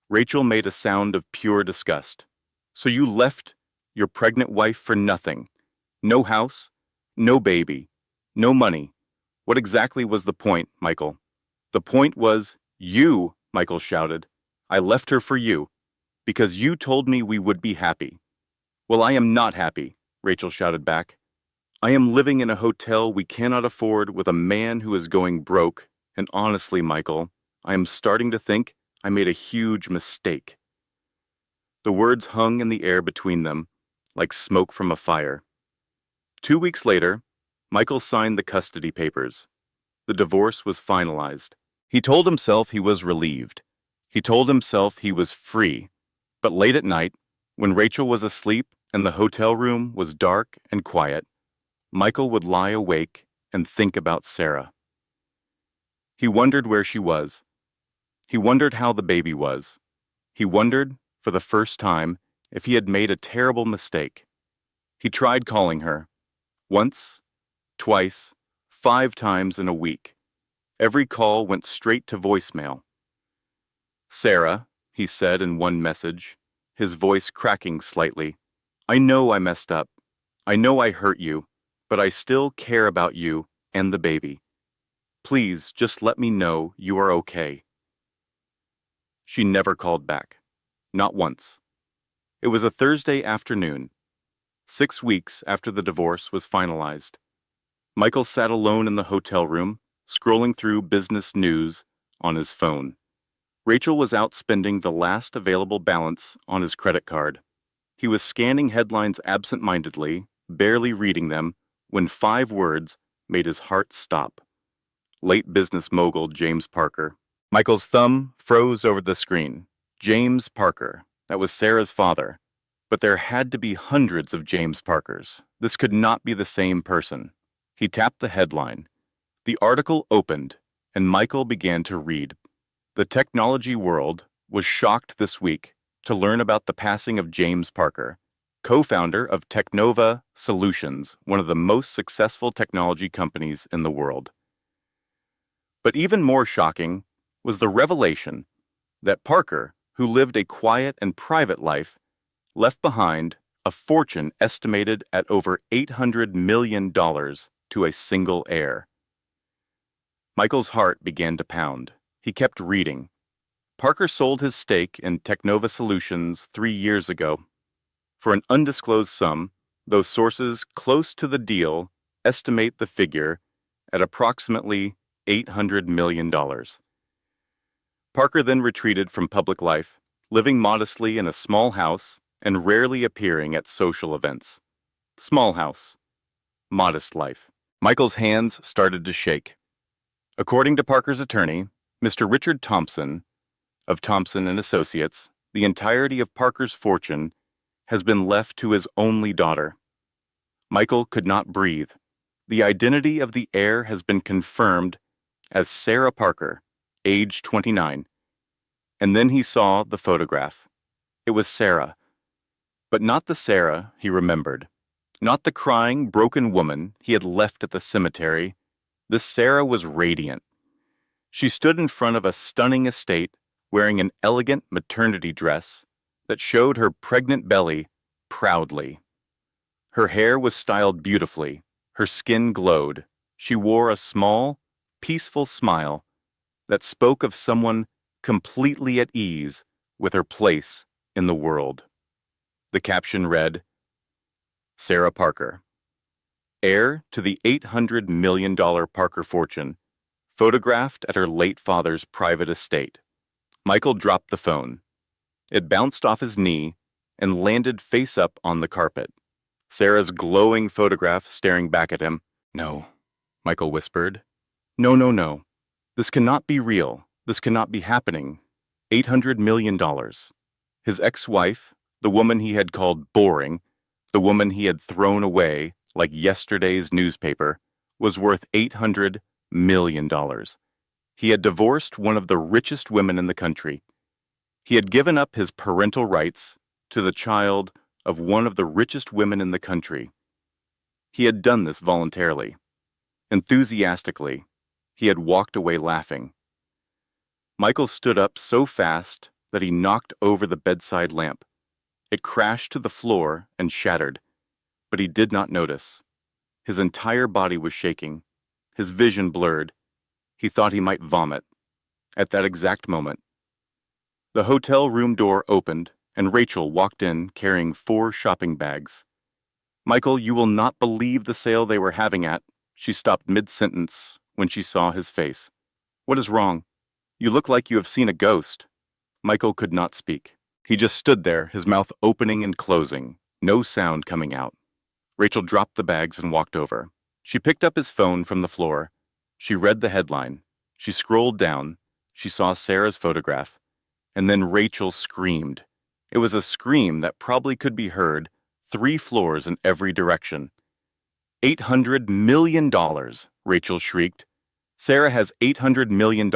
Rachel made a sound of pure disgust. "So you left your pregnant wife for nothing? No house, no baby, no money. What exactly was the point, Michael?" "The point was you," Michael shouted. "I left her for you, because you told me we would be happy." "Well, I am not happy," Rachel shouted back. "I am living in a hotel we cannot afford with a man who is going broke, and honestly, Michael, I am starting to think I made a huge mistake." The words hung in the air between them, like smoke from a fire. 2 weeks later, Michael signed the custody papers. The divorce was finalized. He told himself he was relieved. He told himself he was free. But late at night, when Rachel was asleep and the hotel room was dark and quiet, Michael would lie awake and think about Sarah. He wondered where she was. He wondered how the baby was. He wondered, for the first time, if he had made a terrible mistake. He tried calling her. Once, twice, 5 times in a week. Every call went straight to voicemail. "Sarah," he said in one message, his voice cracking slightly, "I know I messed up. I know I hurt you, but I still care about you and the baby. Please just let me know you are okay." She never called back. Not once. It was a Thursday afternoon, 6 weeks after the divorce was finalized. Michael sat alone in the hotel room, scrolling through business news on his phone. Rachel was out spending the last available balance on his credit card. He was scanning headlines absent-mindedly, barely reading them, when 5 words made his heart stop. Late business mogul James Parker. Michael's thumb froze over the screen. James Parker. That was Sarah's father. But there had to be hundreds of James Parkers. This could not be the same person. He tapped the headline. The article opened, and Michael began to read. The technology world was shocked this week to learn about the passing of James Parker, co-founder of Technova Solutions, one of the most successful technology companies in the world. But even more shocking was the revelation that Parker, who lived a quiet and private life, left behind a fortune estimated at over $800 million to a single heir. Michael's heart began to pound. He kept reading. Parker sold his stake in Technova Solutions 3 years ago. For an undisclosed sum, though sources close to the deal estimate the figure at approximately $800 million. Parker then retreated from public life, living modestly in a small house and rarely appearing at social events. Small house. Modest life. Michael's hands started to shake. According to Parker's attorney, Mr. Richard Thompson, of Thompson and Associates, the entirety of Parker's fortune has been left to his only daughter. Michael could not breathe. The identity of the heir has been confirmed as Sarah Parker, age 29. And then he saw the photograph. It was Sarah. But not the Sarah he remembered. Not the crying, broken woman he had left at the cemetery. This Sarah was radiant. She stood in front of a stunning estate wearing an elegant maternity dress that showed her pregnant belly proudly. Her hair was styled beautifully. Her skin glowed. She wore a small, peaceful smile that spoke of someone completely at ease with her place in the world. The caption read, Sarah Parker, heir to the $800 million Parker fortune, photographed at her late father's private estate. Michael dropped the phone. It bounced off his knee and landed face up on the carpet. Sarah's glowing photograph staring back at him. "No," Michael whispered. "No, no, no. This cannot be real. This cannot be happening. $800 million. His ex-wife, the woman he had called boring, the woman he had thrown away like yesterday's newspaper, was worth $800 million. He had divorced one of the richest women in the country. He had given up his parental rights to the child of one of the richest women in the country. He had done this voluntarily. Enthusiastically, he had walked away laughing. Michael stood up so fast that he knocked over the bedside lamp. It crashed to the floor and shattered, but he did not notice. His entire body was shaking, his vision blurred. He thought he might vomit. At that exact moment, the hotel room door opened, and Rachel walked in carrying 4 shopping bags. "Michael, you will not believe the sale they were having at." She stopped mid-sentence when she saw his face. "What is wrong? You look like you have seen a ghost." Michael could not speak. He just stood there, his mouth opening and closing, no sound coming out. Rachel dropped the bags and walked over. She picked up his phone from the floor. She read the headline. She scrolled down. She saw Sarah's photograph. And then Rachel screamed. It was a scream that probably could be heard 3 floors in every direction. $800 million, Rachel shrieked. Sarah has $800 million.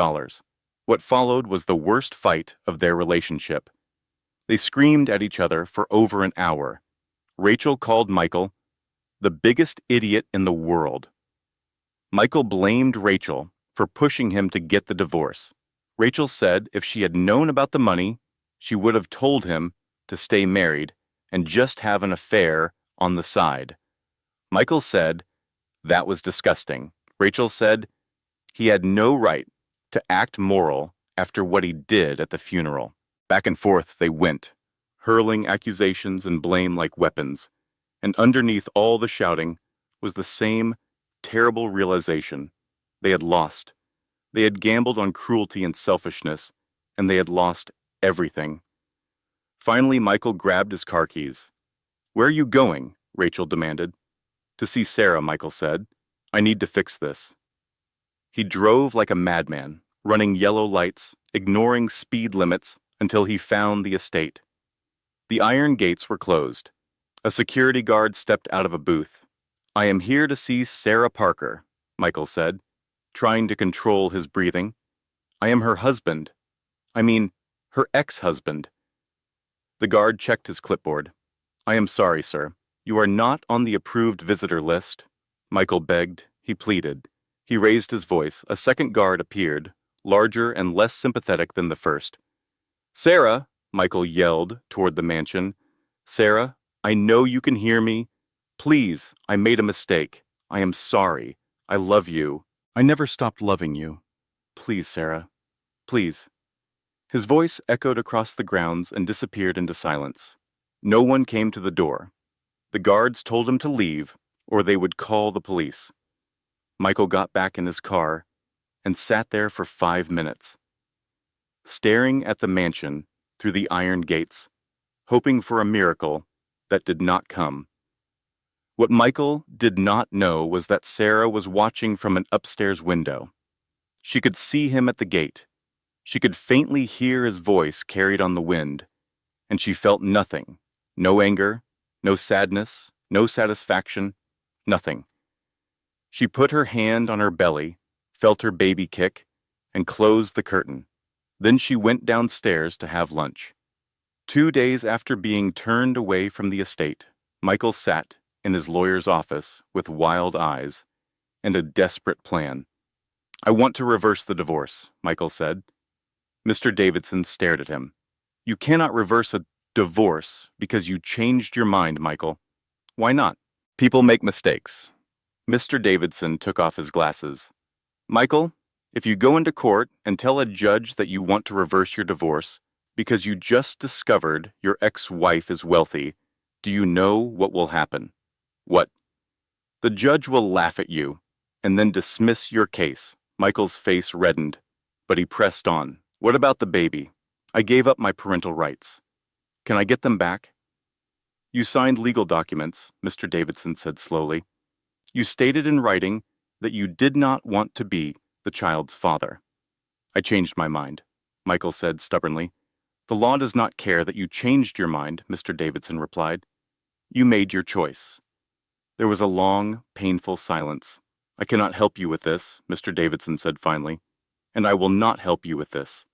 What followed was the worst fight of their relationship. They screamed at each other for over an hour. Rachel called Michael the biggest idiot in the world. Michael blamed Rachel for pushing him to get the divorce. Rachel said if she had known about the money, she would have told him to stay married and just have an affair on the side. Michael said that was disgusting. Rachel said he had no right to act moral after what he did at the funeral. Back and forth they went, hurling accusations and blame like weapons, and underneath all the shouting was the same terrible realization. They had lost. They had gambled on cruelty and selfishness, and they had lost everything. Finally, Michael grabbed his car keys. "Where are you going?" Rachel demanded. "To see Sarah," Michael said. "I need to fix this." He drove like a madman, running yellow lights, ignoring speed limits until he found the estate. The iron gates were closed. A security guard stepped out of a booth. "I am here to see Sarah Parker," Michael said, trying to control his breathing. "I am her husband. I mean, her ex-husband." The guard checked his clipboard. "I am sorry, sir. You are not on the approved visitor list." Michael begged. He pleaded. He raised his voice. A second guard appeared, larger and less sympathetic than the first. "Sarah," Michael yelled toward the mansion. "Sarah, I know you can hear me. Please, I made a mistake. I am sorry. I love you. I never stopped loving you. Please, Sarah. Please." His voice echoed across the grounds and disappeared into silence. No one came to the door. The guards told him to leave, or they would call the police. Michael got back in his car and sat there for 5 minutes, staring at the mansion through the iron gates, hoping for a miracle that did not come. What Michael did not know was that Sarah was watching from an upstairs window. She could see him at the gate. She could faintly hear his voice carried on the wind, and she felt nothing, no anger, no sadness, no satisfaction, nothing. She put her hand on her belly, felt her baby kick, and closed the curtain. Then she went downstairs to have lunch. 2 days after being turned away from the estate, Michael sat in his lawyer's office with wild eyes and a desperate plan. "I want to reverse the divorce," Michael said. Mr. Davidson stared at him. "You cannot reverse a divorce because you changed your mind, Michael." "Why not?" "People make mistakes." Mr. Davidson took off his glasses. "Michael, if you go into court and tell a judge that you want to reverse your divorce because you just discovered your ex-wife is wealthy, do you know what will happen?" "What?" "The judge will laugh at you and then dismiss your case." Michael's face reddened, but he pressed on. "What about the baby? I gave up my parental rights. Can I get them back?" "You signed legal documents," Mr. Davidson said slowly. "You stated in writing that you did not want to be the child's father." I changed my mind, Michael said stubbornly. The law does not care that you changed your mind, Mr. Davidson replied. You made your choice. There was a long, painful silence. I cannot help you with this, Mr. Davidson said finally, and I will not help you with this.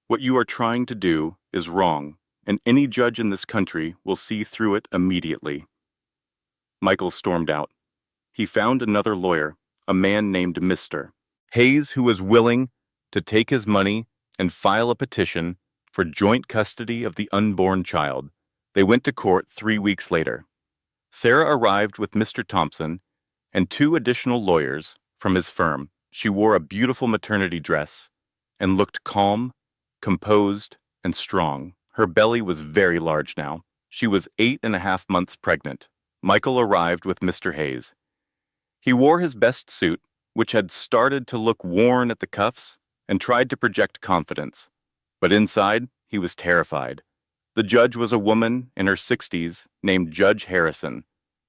What you are trying to do is wrong, and any judge in this country will see through it immediately. Michael stormed out. He found another lawyer, a man named Mr. Hayes, who was willing to take his money and file a petition for joint custody of the unborn child. They went to court 3 weeks later. Sarah arrived with Mr. Thompson and 2 additional lawyers from his firm. She wore a beautiful maternity dress and looked calm, composed, and strong. Her belly was very large now. She was 8.5 months pregnant. Michael arrived with Mr. Hayes. He wore his best suit, which had started to look worn at the cuffs, and tried to project confidence. But inside, he was terrified. The judge was a woman in her 60s named Judge Harrison.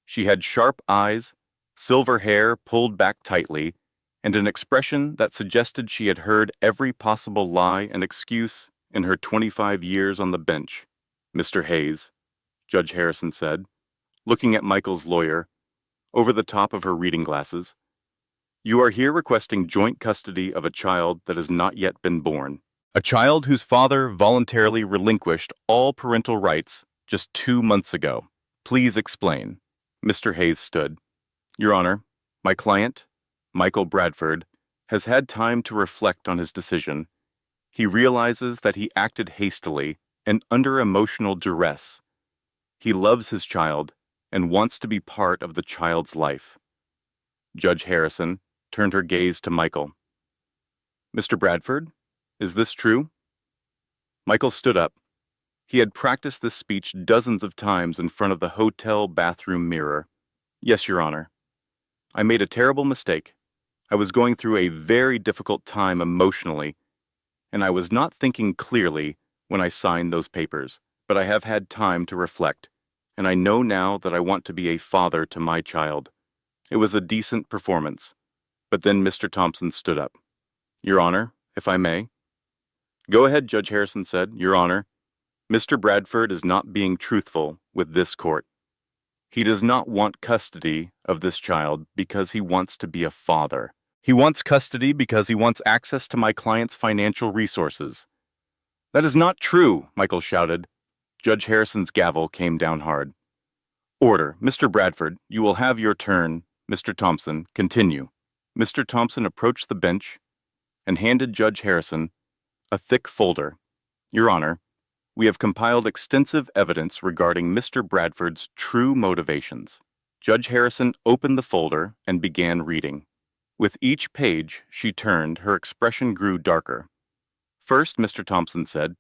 She had sharp eyes, silver hair pulled back tightly, and an expression that suggested she had heard every possible lie and excuse in her 25 years on the bench. Mr. Hayes, Judge Harrison said, looking at Michael's lawyer over the top of her reading glasses. You are here requesting joint custody of a child that has not yet been born. A child whose father voluntarily relinquished all parental rights just 2 months ago. Please explain. Mr. Hayes stood. Your Honor, my client, Michael Bradford, has had time to reflect on his decision. He realizes that he acted hastily and under emotional duress. He loves his child and wants to be part of the child's life. Judge Harrison turned her gaze to Michael. Mr. Bradford, is this true? Michael stood up. He had practiced this speech dozens of times in front of the hotel bathroom mirror. Yes, Your Honor. I made a terrible mistake. I was going through a very difficult time emotionally, and I was not thinking clearly when I signed those papers, but I have had time to reflect, and I know now that I want to be a father to my child. It was a decent performance. But then Mr. Thompson stood up. Your Honor, if I may. Go ahead, Judge Harrison said. Your Honor, Mr. Bradford is not being truthful with this court. He does not want custody of this child because he wants to be a father. He wants custody because he wants access to my client's financial resources. That is not true, Michael shouted. Judge Harrison's gavel came down hard. Order. Mr. Bradford, you will have your turn. Mr. Thompson, continue. Mr. Thompson approached the bench and handed Judge Harrison a thick folder. Your Honor, we have compiled extensive evidence regarding Mr. Bradford's true motivations. Judge Harrison opened the folder and began reading. With each page she turned, her expression grew darker. First, Mr. Thompson said,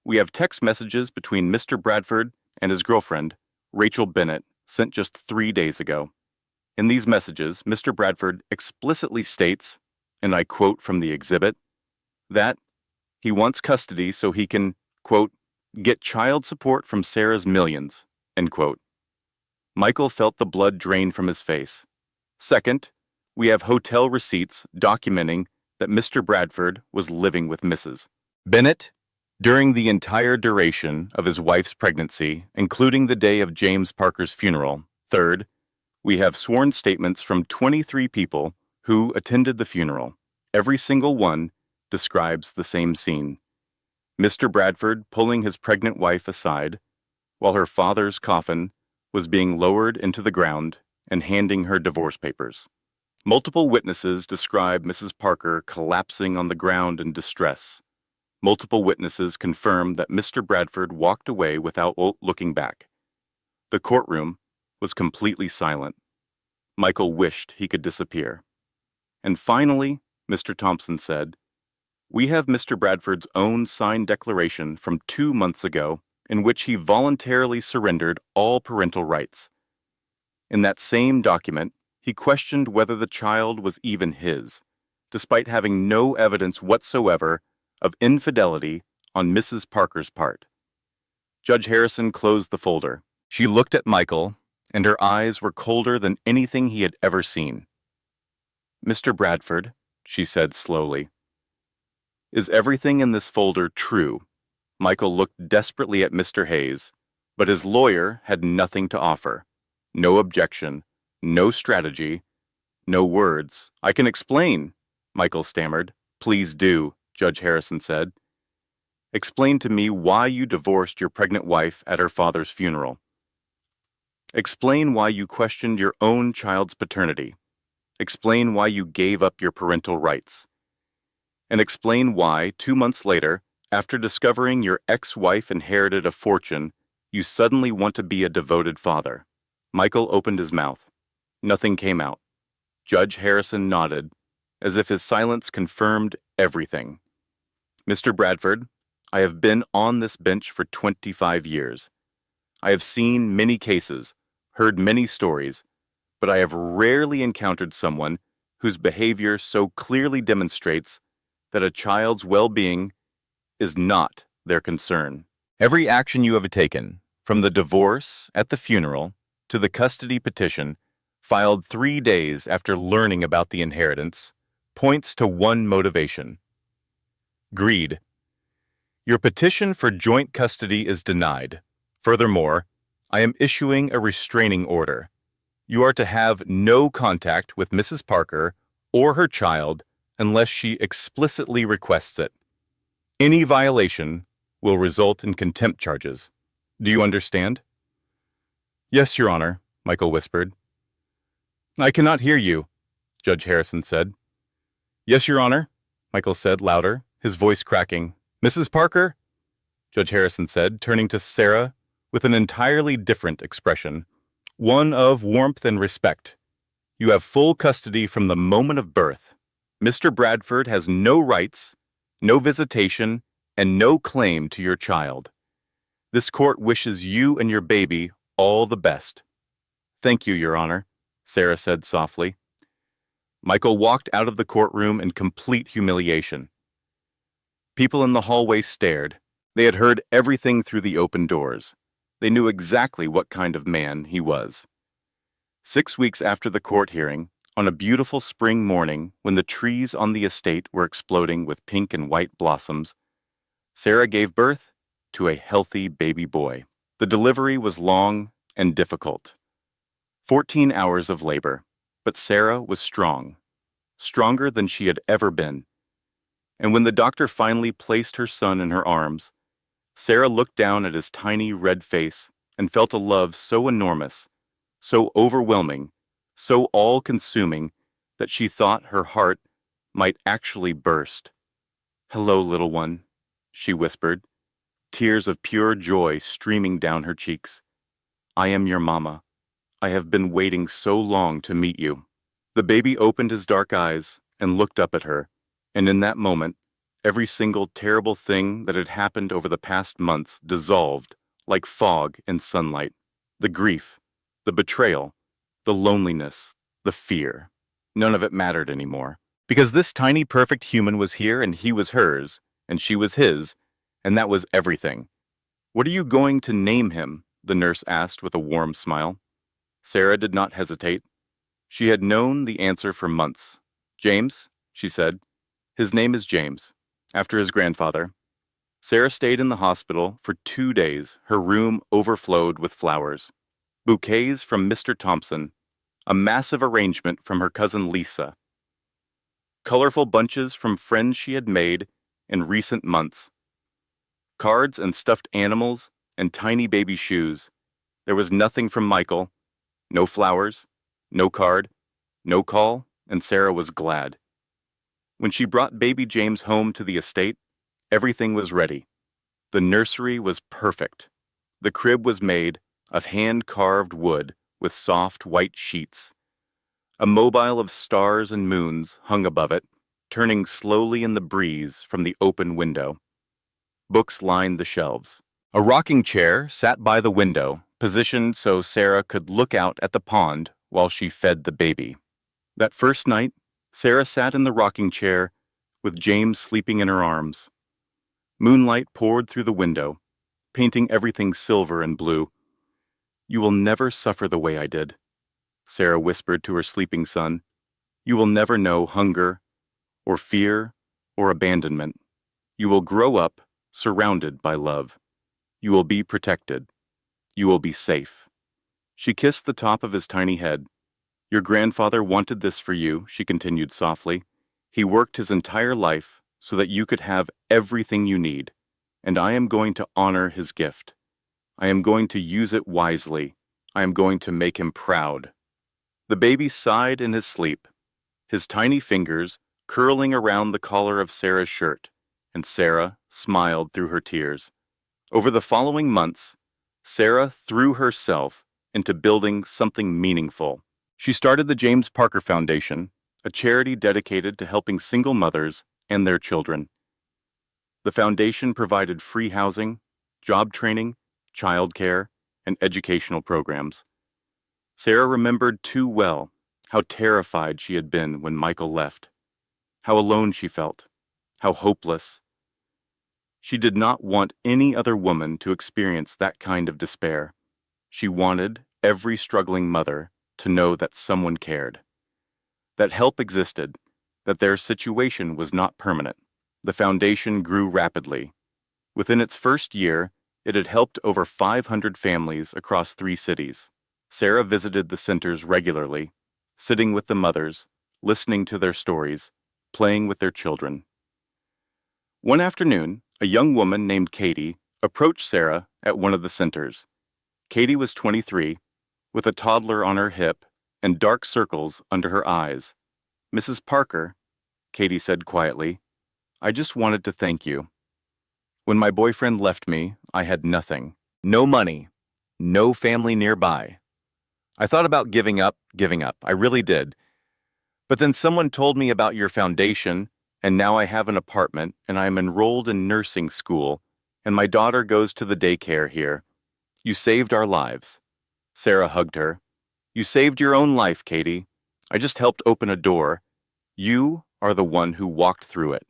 we have text messages between Mr. Bradford and his girlfriend, Rachel Bennett, sent just 3 days ago. In these messages, Mr. Bradford explicitly states, and I quote from the exhibit, that he wants custody so he can, quote, get child support from Sarah's millions, end quote. Michael felt the blood drain from his face. Second, we have hotel receipts documenting that Mr. Bradford was living with Mrs. Bennett during the entire duration of his wife's pregnancy, including the day of James Parker's funeral. Third, we have sworn statements from 23 people who attended the funeral. Every single one describes the same scene. Mr. Bradford pulling his pregnant wife aside while her father's coffin was being lowered into the ground and handing her divorce papers. Multiple witnesses describe Mrs. Parker collapsing on the ground in distress. Multiple witnesses confirm that Mr. Bradford walked away without looking back. The courtroom was completely silent. Michael wished he could disappear. And finally, Mr. Thompson said, we have Mr. Bradford's own signed declaration from 2 months ago in which he voluntarily surrendered all parental rights. In that same document, he questioned whether the child was even his, despite having no evidence whatsoever of infidelity on Mrs. Parker's part. Judge Harrison closed the folder. She looked at Michael, and her eyes were colder than anything he had ever seen. Mr. Bradford, she said slowly, Is everything in this folder true? Michael looked desperately at Mr. Hayes, but his lawyer had nothing to offer. No objection, no strategy, no words. I can explain, Michael stammered. Please do, Judge Harrison said. Explain to me why you divorced your pregnant wife at her father's funeral. Explain why you questioned your own child's paternity. Explain why you gave up your parental rights. And explain why, 2 months later, after discovering your ex-wife inherited a fortune, you suddenly want to be a devoted father. Michael opened his mouth. Nothing came out. Judge Harrison nodded, as if his silence confirmed everything. Mr. Bradford, I have been on this bench for 25 years. I have seen many cases, heard many stories, but I have rarely encountered someone whose behavior so clearly demonstrates that a child's well-being is not their concern. Every action you have taken, from the divorce at the funeral to the custody petition, filed 3 days after learning about the inheritance, points to one motivation: greed. Your petition for joint custody is denied. Furthermore, I am issuing a restraining order. You are to have no contact with Mrs. Parker or her child unless she explicitly requests it. Any violation will result in contempt charges. Do you understand? Yes, Your Honor, Michael whispered. I cannot hear you, Judge Harrison said. Yes, Your Honor, Michael said louder, his voice cracking. Mrs. Parker? Judge Harrison said, turning to Sarah with an entirely different expression, one of warmth and respect. You have full custody from the moment of birth. Mr. Bradford has no rights, no visitation, and no claim to your child. This court wishes you and your baby all the best. Thank you, Your Honor, Sarah said softly. Michael walked out of the courtroom in complete humiliation. People in the hallway stared. They had heard everything through the open doors. They knew exactly what kind of man he was. 6 weeks after the court hearing, on a beautiful spring morning when the trees on the estate were exploding with pink and white blossoms, Sarah gave birth to a healthy baby boy. The delivery was long and difficult. 14 hours of labor, but Sarah was strong, stronger than she had ever been. And when the doctor finally placed her son in her arms, Sarah looked down at his tiny red face and felt a love so enormous, so overwhelming, so all-consuming that she thought her heart might actually burst. "Hello, little one," she whispered, tears of pure joy streaming down her cheeks. "I am your mama. I have been waiting so long to meet you." The baby opened his dark eyes and looked up at her, and in that moment, every single terrible thing that had happened over the past months dissolved like fog in sunlight. The grief, the betrayal, the loneliness, the fear. None of it mattered anymore. Because this tiny perfect human was here and he was hers, and she was his, and that was everything. "What are you going to name him?" the nurse asked with a warm smile. Sarah did not hesitate. She had known the answer for months. "James," she said. "His name is James, after his grandfather." Sarah stayed in the hospital for 2 days. Her room overflowed with flowers. Bouquets from Mr. Thompson, a massive arrangement from her cousin Lisa, colorful bunches from friends she had made in recent months, cards and stuffed animals and tiny baby shoes. There was nothing from Michael, no flowers, no card, no call, and Sarah was glad. When she brought baby James home to the estate, everything was ready. The nursery was perfect. The crib was made of hand-carved wood with soft white sheets. A mobile of stars and moons hung above it, turning slowly in the breeze from the open window. Books lined the shelves. A rocking chair sat by the window, positioned so Sarah could look out at the pond while she fed the baby. That first night, Sarah sat in the rocking chair with James sleeping in her arms. Moonlight poured through the window, painting everything silver and blue. "You will never suffer the way I did," Sarah whispered to her sleeping son. "You will never know hunger, or fear, or abandonment." You will grow up surrounded by love. You will be protected. You will be safe." She kissed the top of his tiny head. "Your grandfather wanted this for you," she continued softly. "He worked his entire life so that you could have everything you need, and I am going to honor his gift. I am going to use it wisely. I am going to make him proud." The baby sighed in his sleep, his tiny fingers curling around the collar of Sarah's shirt, and Sarah smiled through her tears. Over the following months, Sarah threw herself into building something meaningful. She started the James Parker Foundation, a charity dedicated to helping single mothers and their children. The foundation provided free housing, job training, childcare, and educational programs. Sarah remembered too well how terrified she had been when Michael left, how alone she felt, how hopeless. She did not want any other woman to experience that kind of despair. She wanted every struggling mother to know that someone cared, that help existed, that their situation was not permanent. The foundation grew rapidly. Within its first year, it had helped over 500 families across 3 cities. Sarah visited the centers regularly, sitting with the mothers, listening to their stories, playing with their children. One afternoon, a young woman named Katie approached Sarah at one of the centers. Katie was 23, with a toddler on her hip and dark circles under her eyes. "Mrs. Parker," Katie said quietly, "I just wanted to thank you. When my boyfriend left me, I had nothing. No money. No family nearby. I thought about giving up. I really did. But then someone told me about your foundation, and now I have an apartment, and I am enrolled in nursing school, and my daughter goes to the daycare here. You saved our lives." Sarah hugged her. "You saved your own life, Katie. I just helped open a door. You are the one who walked through it."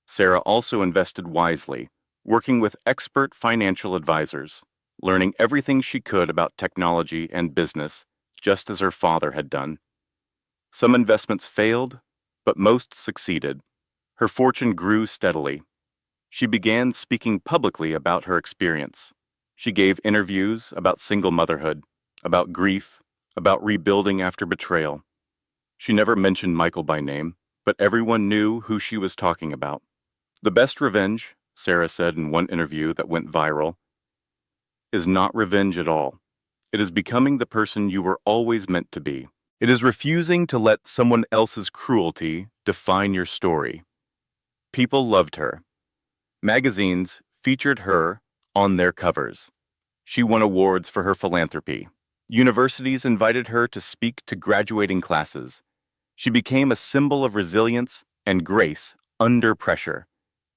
Sarah also invested wisely, working with expert financial advisors, learning everything she could about technology and business, just as her father had done. Some investments failed, but most succeeded. Her fortune grew steadily. She began speaking publicly about her experience. She gave interviews about single motherhood, about grief, about rebuilding after betrayal. She never mentioned Michael by name, but everyone knew who she was talking about. "The best revenge," Sarah said in one interview that went viral, "is not revenge at all. It is becoming the person you were always meant to be. It is refusing to let someone else's cruelty define your story." People loved her. Magazines featured her on their covers. She won awards for her philanthropy. Universities invited her to speak to graduating classes. She became a symbol of resilience and grace under pressure.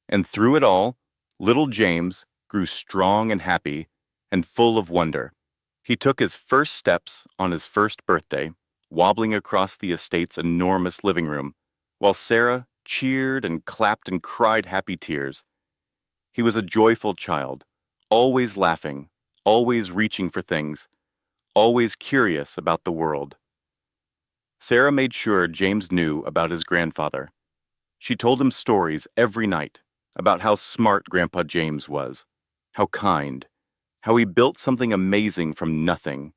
And through it all, little James grew strong and happy and full of wonder. He took his first steps on his first birthday, wobbling across the estate's enormous living room, while Sarah cheered and clapped and cried happy tears. He was a joyful child, always laughing, always reaching for things, always curious about the world. Sarah made sure James knew about his grandfather. She told him stories every night about how smart Grandpa James was, how kind, how he built something amazing from nothing,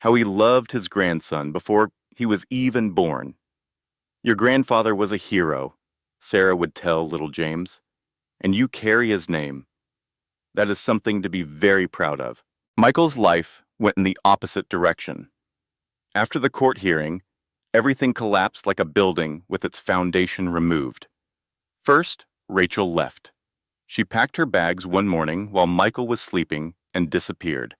how he loved his grandson before he was even born. "Your grandfather was a hero," Sarah would tell little James, "and you carry his name. That is something to be very proud of." Michael's life went in the opposite direction. After the court hearing, everything collapsed like a building with its foundation removed. First, Rachel left. She packed her bags one morning while Michael was sleeping and disappeared.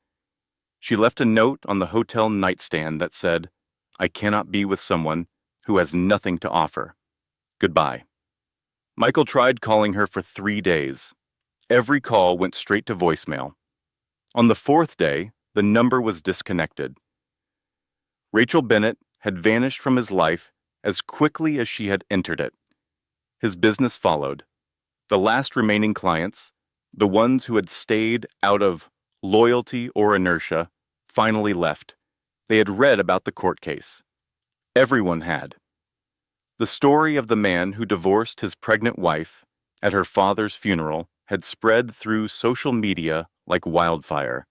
She left a note on the hotel nightstand that said, "I cannot be with someone who has nothing to offer. Goodbye." Michael tried calling her for 3 days. Every call went straight to voicemail. On the 4th day, the number was disconnected. Rachel Bennett had vanished from his life as quickly as she had entered it. His business followed. The last remaining clients, the ones who had stayed out of loyalty or inertia, finally left. They had read about the court case. Everyone had. The story of the man who divorced his pregnant wife at her father's funeral had spread through social media like wildfire.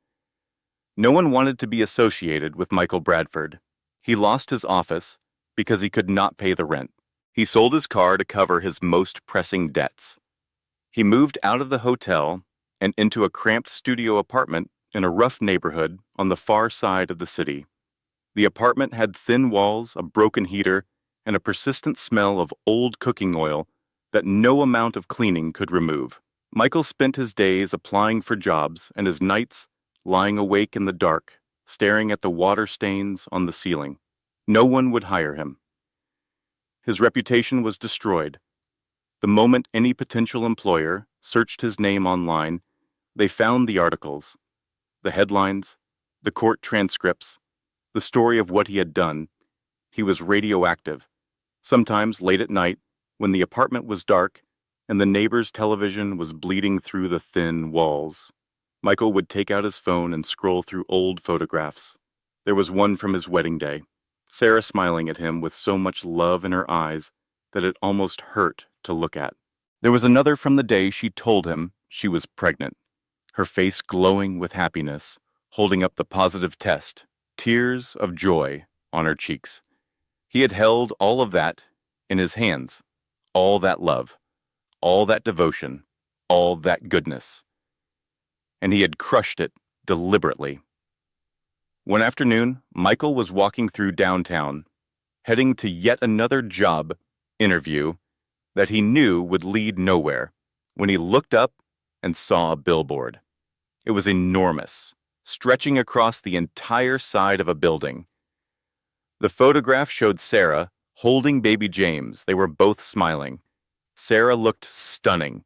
No one wanted to be associated with Michael Bradford. He lost his office because he could not pay the rent. He sold his car to cover his most pressing debts. He moved out of the hotel and into a cramped studio apartment in a rough neighborhood on the far side of the city. The apartment had thin walls, a broken heater, and a persistent smell of old cooking oil that no amount of cleaning could remove. Michael spent his days applying for jobs and his nights lying awake in the dark, staring at the water stains on the ceiling. No one would hire him. His reputation was destroyed. The moment any potential employer searched his name online, they found the articles, the headlines, the court transcripts, the story of what he had done. He was radioactive. Sometimes late at night, when the apartment was dark and the neighbor's television was bleeding through the thin walls, Michael would take out his phone and scroll through old photographs. There was one from his wedding day, Sarah smiling at him with so much love in her eyes that it almost hurt to look at. There was another from the day she told him she was pregnant, her face glowing with happiness, holding up the positive test, tears of joy on her cheeks. He had held all of that in his hands, all that love, all that devotion, all that goodness. And he had crushed it deliberately. One afternoon, Michael was walking through downtown, heading to yet another job interview that he knew would lead nowhere, when he looked up and saw a billboard. It was enormous, stretching across the entire side of a building. The photograph showed Sarah holding baby James. They were both smiling. Sarah looked stunning,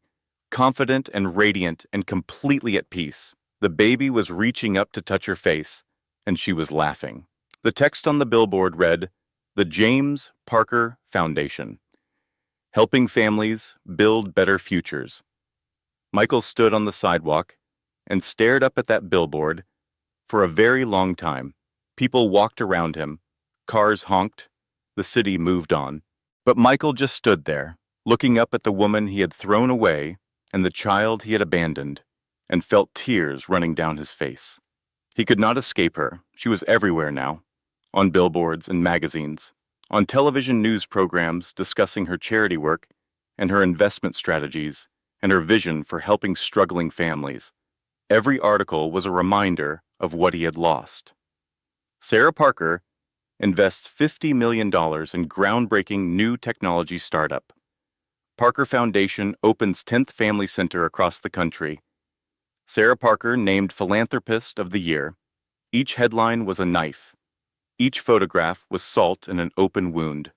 confident and radiant and completely at peace. The baby was reaching up to touch her face, and she was laughing. The text on the billboard read, "The James Parker Foundation, helping families build better futures." Michael stood on the sidewalk and stared up at that billboard for a very long time. People walked around him. Cars honked. The city moved on. But Michael just stood there, looking up at the woman he had thrown away and the child he had abandoned, and felt tears running down his face. He could not escape her. She was everywhere now, on billboards and magazines, on television news programs discussing her charity work and her investment strategies and her vision for helping struggling families. Every article was a reminder of what he had lost. Sarah Parker invests $50 million in groundbreaking new technology startup. Parker Foundation opens 10th Family Center across the country. Sarah Parker named Philanthropist of the Year. Each headline was a knife. Each photograph was salt in an open wound.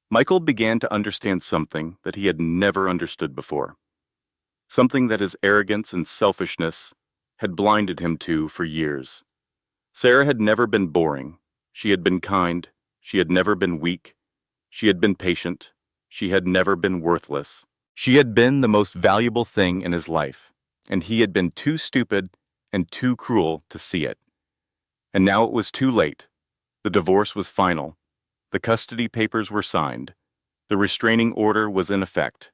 Michael began to understand something that he had never understood before. Something that his arrogance and selfishness had blinded him to for years. Sarah had never been boring. She had been kind. She had never been weak. She had been patient. She had never been worthless. She had been the most valuable thing in his life, and he had been too stupid and too cruel to see it. And now it was too late. The divorce was final. The custody papers were signed. The restraining order was in effect.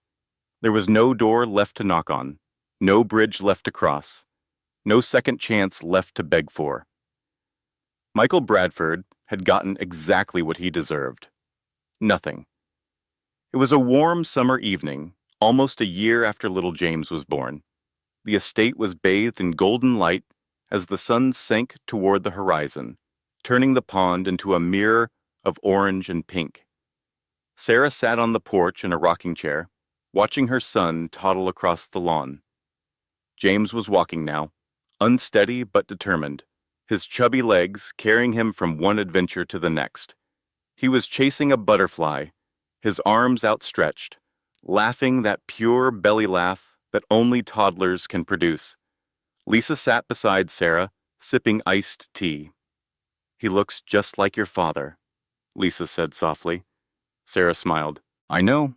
There was no door left to knock on, no bridge left to cross, no second chance left to beg for. Michael Bradford had gotten exactly what he deserved. Nothing. It was a warm summer evening, almost a year after little James was born. The estate was bathed in golden light as the sun sank toward the horizon, turning the pond into a mirror of orange and pink. Sarah sat on the porch in a rocking chair, watching her son toddle across the lawn. James was walking now, unsteady but determined, his chubby legs carrying him from one adventure to the next. He was chasing a butterfly, his arms outstretched, laughing that pure belly laugh that only toddlers can produce. Lisa sat beside Sarah, sipping iced tea. "He looks just like your father," Lisa said softly. Sarah smiled. "I know.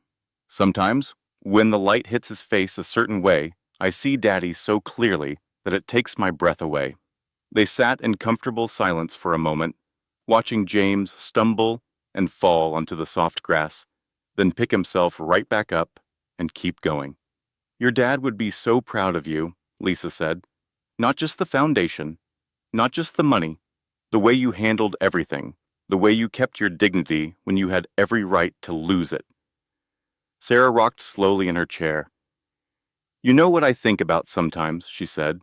Sometimes, when the light hits his face a certain way, I see Daddy so clearly that it takes my breath away." They sat in comfortable silence for a moment, watching James stumble and fall onto the soft grass, then pick himself right back up and keep going. Your dad would be so proud of you, Lisa said. Not just the foundation, not just the money, the way you handled everything, the way you kept your dignity when you had every right to lose it. Sarah rocked slowly in her chair. You know what I think about sometimes, she said.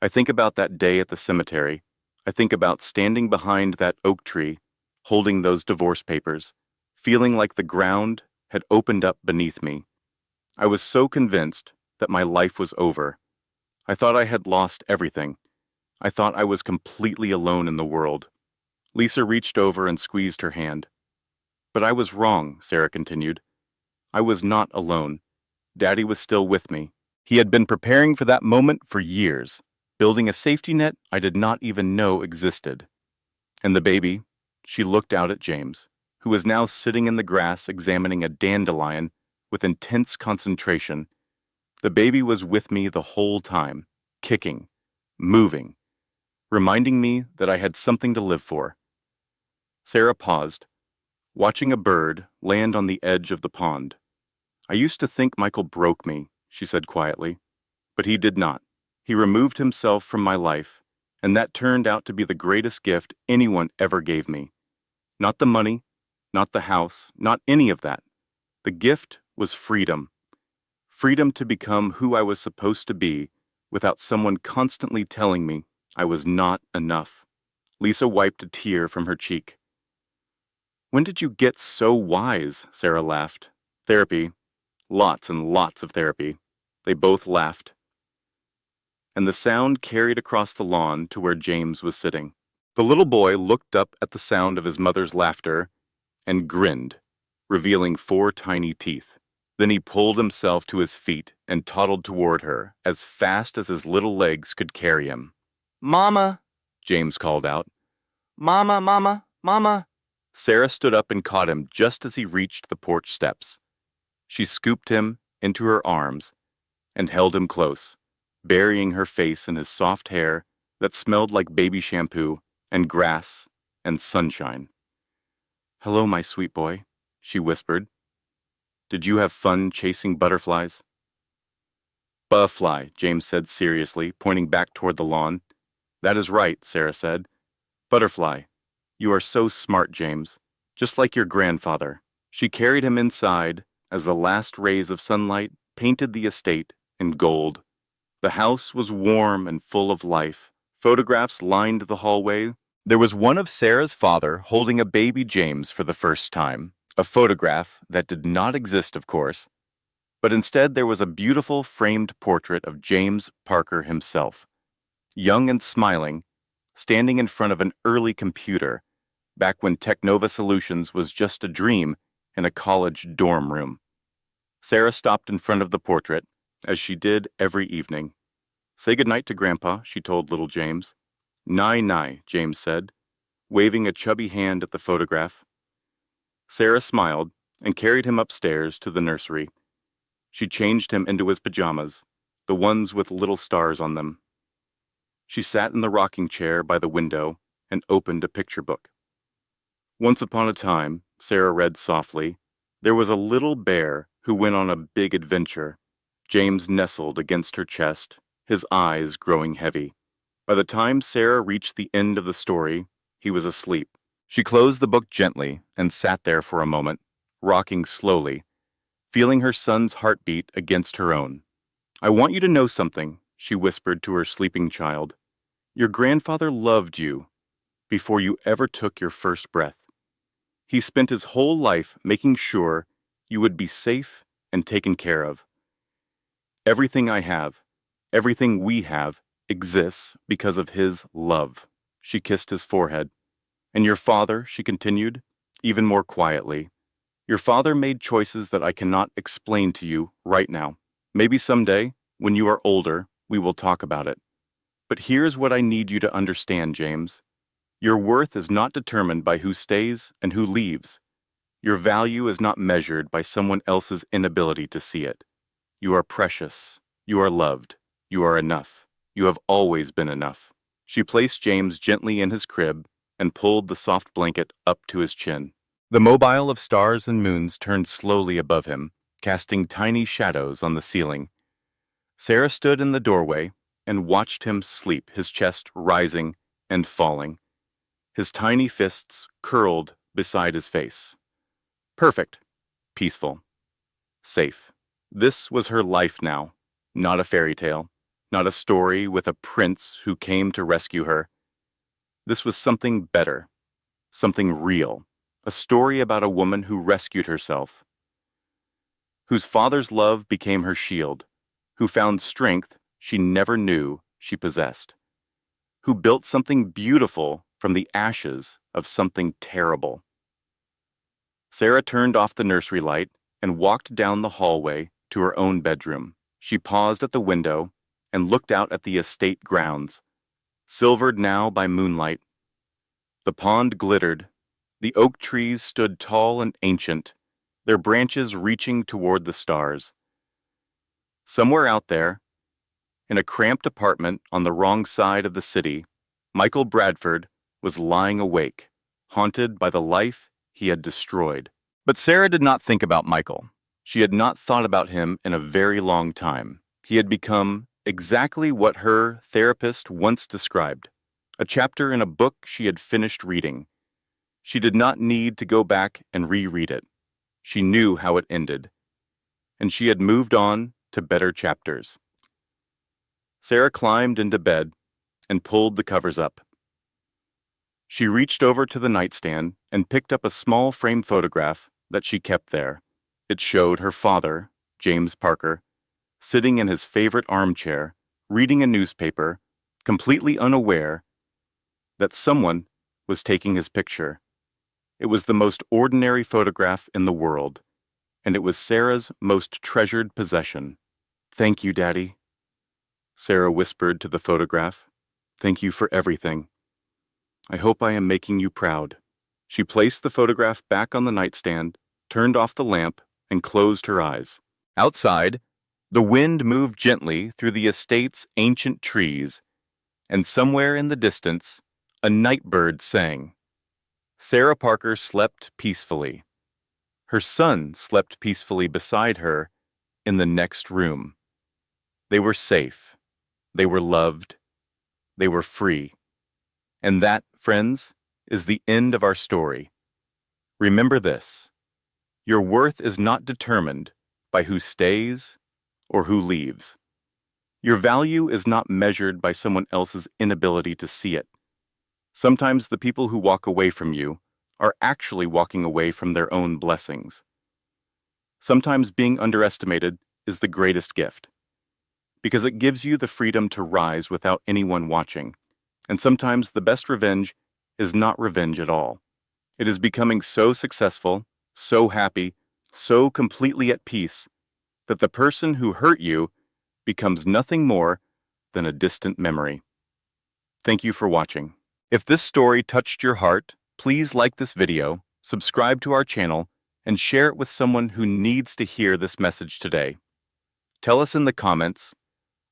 I think about that day at the cemetery. I think about standing behind that oak tree, holding those divorce papers, feeling like the ground had opened up beneath me. I was so convinced that my life was over. I thought I had lost everything. I thought I was completely alone in the world. Lisa reached over and squeezed her hand. But I was wrong, Sarah continued. I was not alone. Daddy was still with me. He had been preparing for that moment for years, building a safety net I did not even know existed. And the baby, she looked out at James, who was now sitting in the grass examining a dandelion with intense concentration. The baby was with me the whole time, kicking, moving, reminding me that I had something to live for. Sarah paused, watching a bird land on the edge of the pond. I used to think Michael broke me, she said quietly, but he did not. He removed himself from my life, and that turned out to be the greatest gift anyone ever gave me. Not the money, not the house, not any of that. The gift was freedom. Freedom to become who I was supposed to be without someone constantly telling me I was not enough. Lisa wiped a tear from her cheek. When did you get so wise? Sarah laughed. Therapy. Lots and lots of therapy. They both laughed. And the sound carried across the lawn to where James was sitting. The little boy looked up at the sound of his mother's laughter and grinned, revealing 4 tiny teeth. Then he pulled himself to his feet and toddled toward her as fast as his little legs could carry him. Mama, James called out. Mama, mama, mama. Sarah stood up and caught him just as he reached the porch steps. She scooped him into her arms and held him close, burying her face in his soft hair that smelled like baby shampoo and grass and sunshine. Hello, my sweet boy, she whispered. Did you have fun chasing butterflies? Butterfly, James said seriously, pointing back toward the lawn. That is right, Sarah said. Butterfly. You are so smart, James. Just like your grandfather. She carried him inside as the last rays of sunlight painted the estate in gold. The house was warm and full of life. Photographs lined the hallway. There was one of Sarah's father holding a baby James for the first time, a photograph that did not exist, of course, but instead there was a beautiful framed portrait of James Parker himself, young and smiling, standing in front of an early computer, back when Technova Solutions was just a dream in a college dorm room. Sarah stopped in front of the portrait, as she did every evening. Say goodnight to Grandpa, she told little James. Nye, James said, waving a chubby hand at the photograph. Sarah smiled and carried him upstairs to the nursery. She changed him into his pajamas, the ones with little stars on them. She sat in the rocking chair by the window and opened a picture book. Once upon a time, Sarah read softly, there was a little bear who went on a big adventure. James nestled against her chest, his eyes growing heavy. By the time Sarah reached the end of the story, he was asleep. She closed the book gently and sat there for a moment, rocking slowly, feeling her son's heartbeat against her own. I want you to know something, she whispered to her sleeping child. Your grandfather loved you before you ever took your first breath. He spent his whole life making sure you would be safe and taken care of. Everything I have, everything we have, exists because of his love. She kissed his forehead. And your father, she continued, even more quietly. Your father made choices that I cannot explain to you right now. Maybe someday, when you are older, we will talk about it. But here's what I need you to understand, James. Your worth is not determined by who stays and who leaves. Your value is not measured by someone else's inability to see it. You are precious. You are loved. You are enough. You have always been enough. She placed James gently in his crib and pulled the soft blanket up to his chin. The mobile of stars and moons turned slowly above him, casting tiny shadows on the ceiling. Sarah stood in the doorway and watched him sleep, his chest rising and falling, his tiny fists curled beside his face. Perfect, peaceful, safe. This was her life now, not a fairy tale, not a story with a prince who came to rescue her. This was something better, something real, a story about a woman who rescued herself, whose father's love became her shield, who found strength she never knew she possessed, who built something beautiful from the ashes of something terrible. Sarah turned off the nursery light and walked down the hallway to her own bedroom. She paused at the window and looked out at the estate grounds, silvered now by moonlight. The pond glittered. The oak trees stood tall and ancient, their branches reaching toward the stars. Somewhere out there, in a cramped apartment on the wrong side of the city, Michael Bradford was lying awake, haunted by the life he had destroyed. But Sarah did not think about Michael. She had not thought about him in a very long time. He had become exactly what her therapist once described, a chapter in a book she had finished reading. She did not need to go back and reread it. She knew how it ended, and she had moved on to better chapters. Sarah climbed into bed and pulled the covers up. She reached over to the nightstand and picked up a small frame photograph that she kept there. It showed her father, James Parker, sitting in his favorite armchair, reading a newspaper, completely unaware that someone was taking his picture. It was the most ordinary photograph in the world, and it was Sarah's most treasured possession. "Thank you, Daddy," Sarah whispered to the photograph. "Thank you for everything. I hope I am making you proud." She placed the photograph back on the nightstand, turned off the lamp, and closed her eyes. Outside, the wind moved gently through the estate's ancient trees, and somewhere in the distance, a night bird sang. Sarah Parker slept peacefully. Her son slept peacefully beside her in the next room. They were safe. They were loved. They were free. And that, friends, is the end of our story. Remember this: your worth is not determined by who stays or who leaves. Your value is not measured by someone else's inability to see it. Sometimes the people who walk away from you are actually walking away from their own blessings. Sometimes being underestimated is the greatest gift, because it gives you the freedom to rise without anyone watching. And sometimes the best revenge is not revenge at all. It is becoming so successful, so happy, so completely at peace, that the person who hurt you becomes nothing more than a distant memory. Thank you for watching. If this story touched your heart, please like this video, subscribe to our channel, and share it with someone who needs to hear this message today. Tell us in the comments,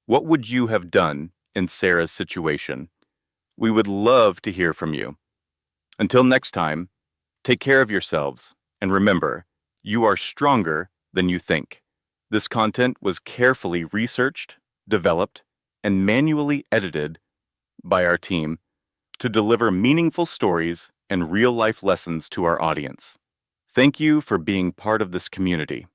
what would you have done in Sarah's situation? We would love to hear from you. Until next time, take care of yourselves, and remember, you are stronger than you think. This content was carefully researched, developed, and manually edited by our team to deliver meaningful stories and real-life lessons to our audience. Thank you for being part of this community.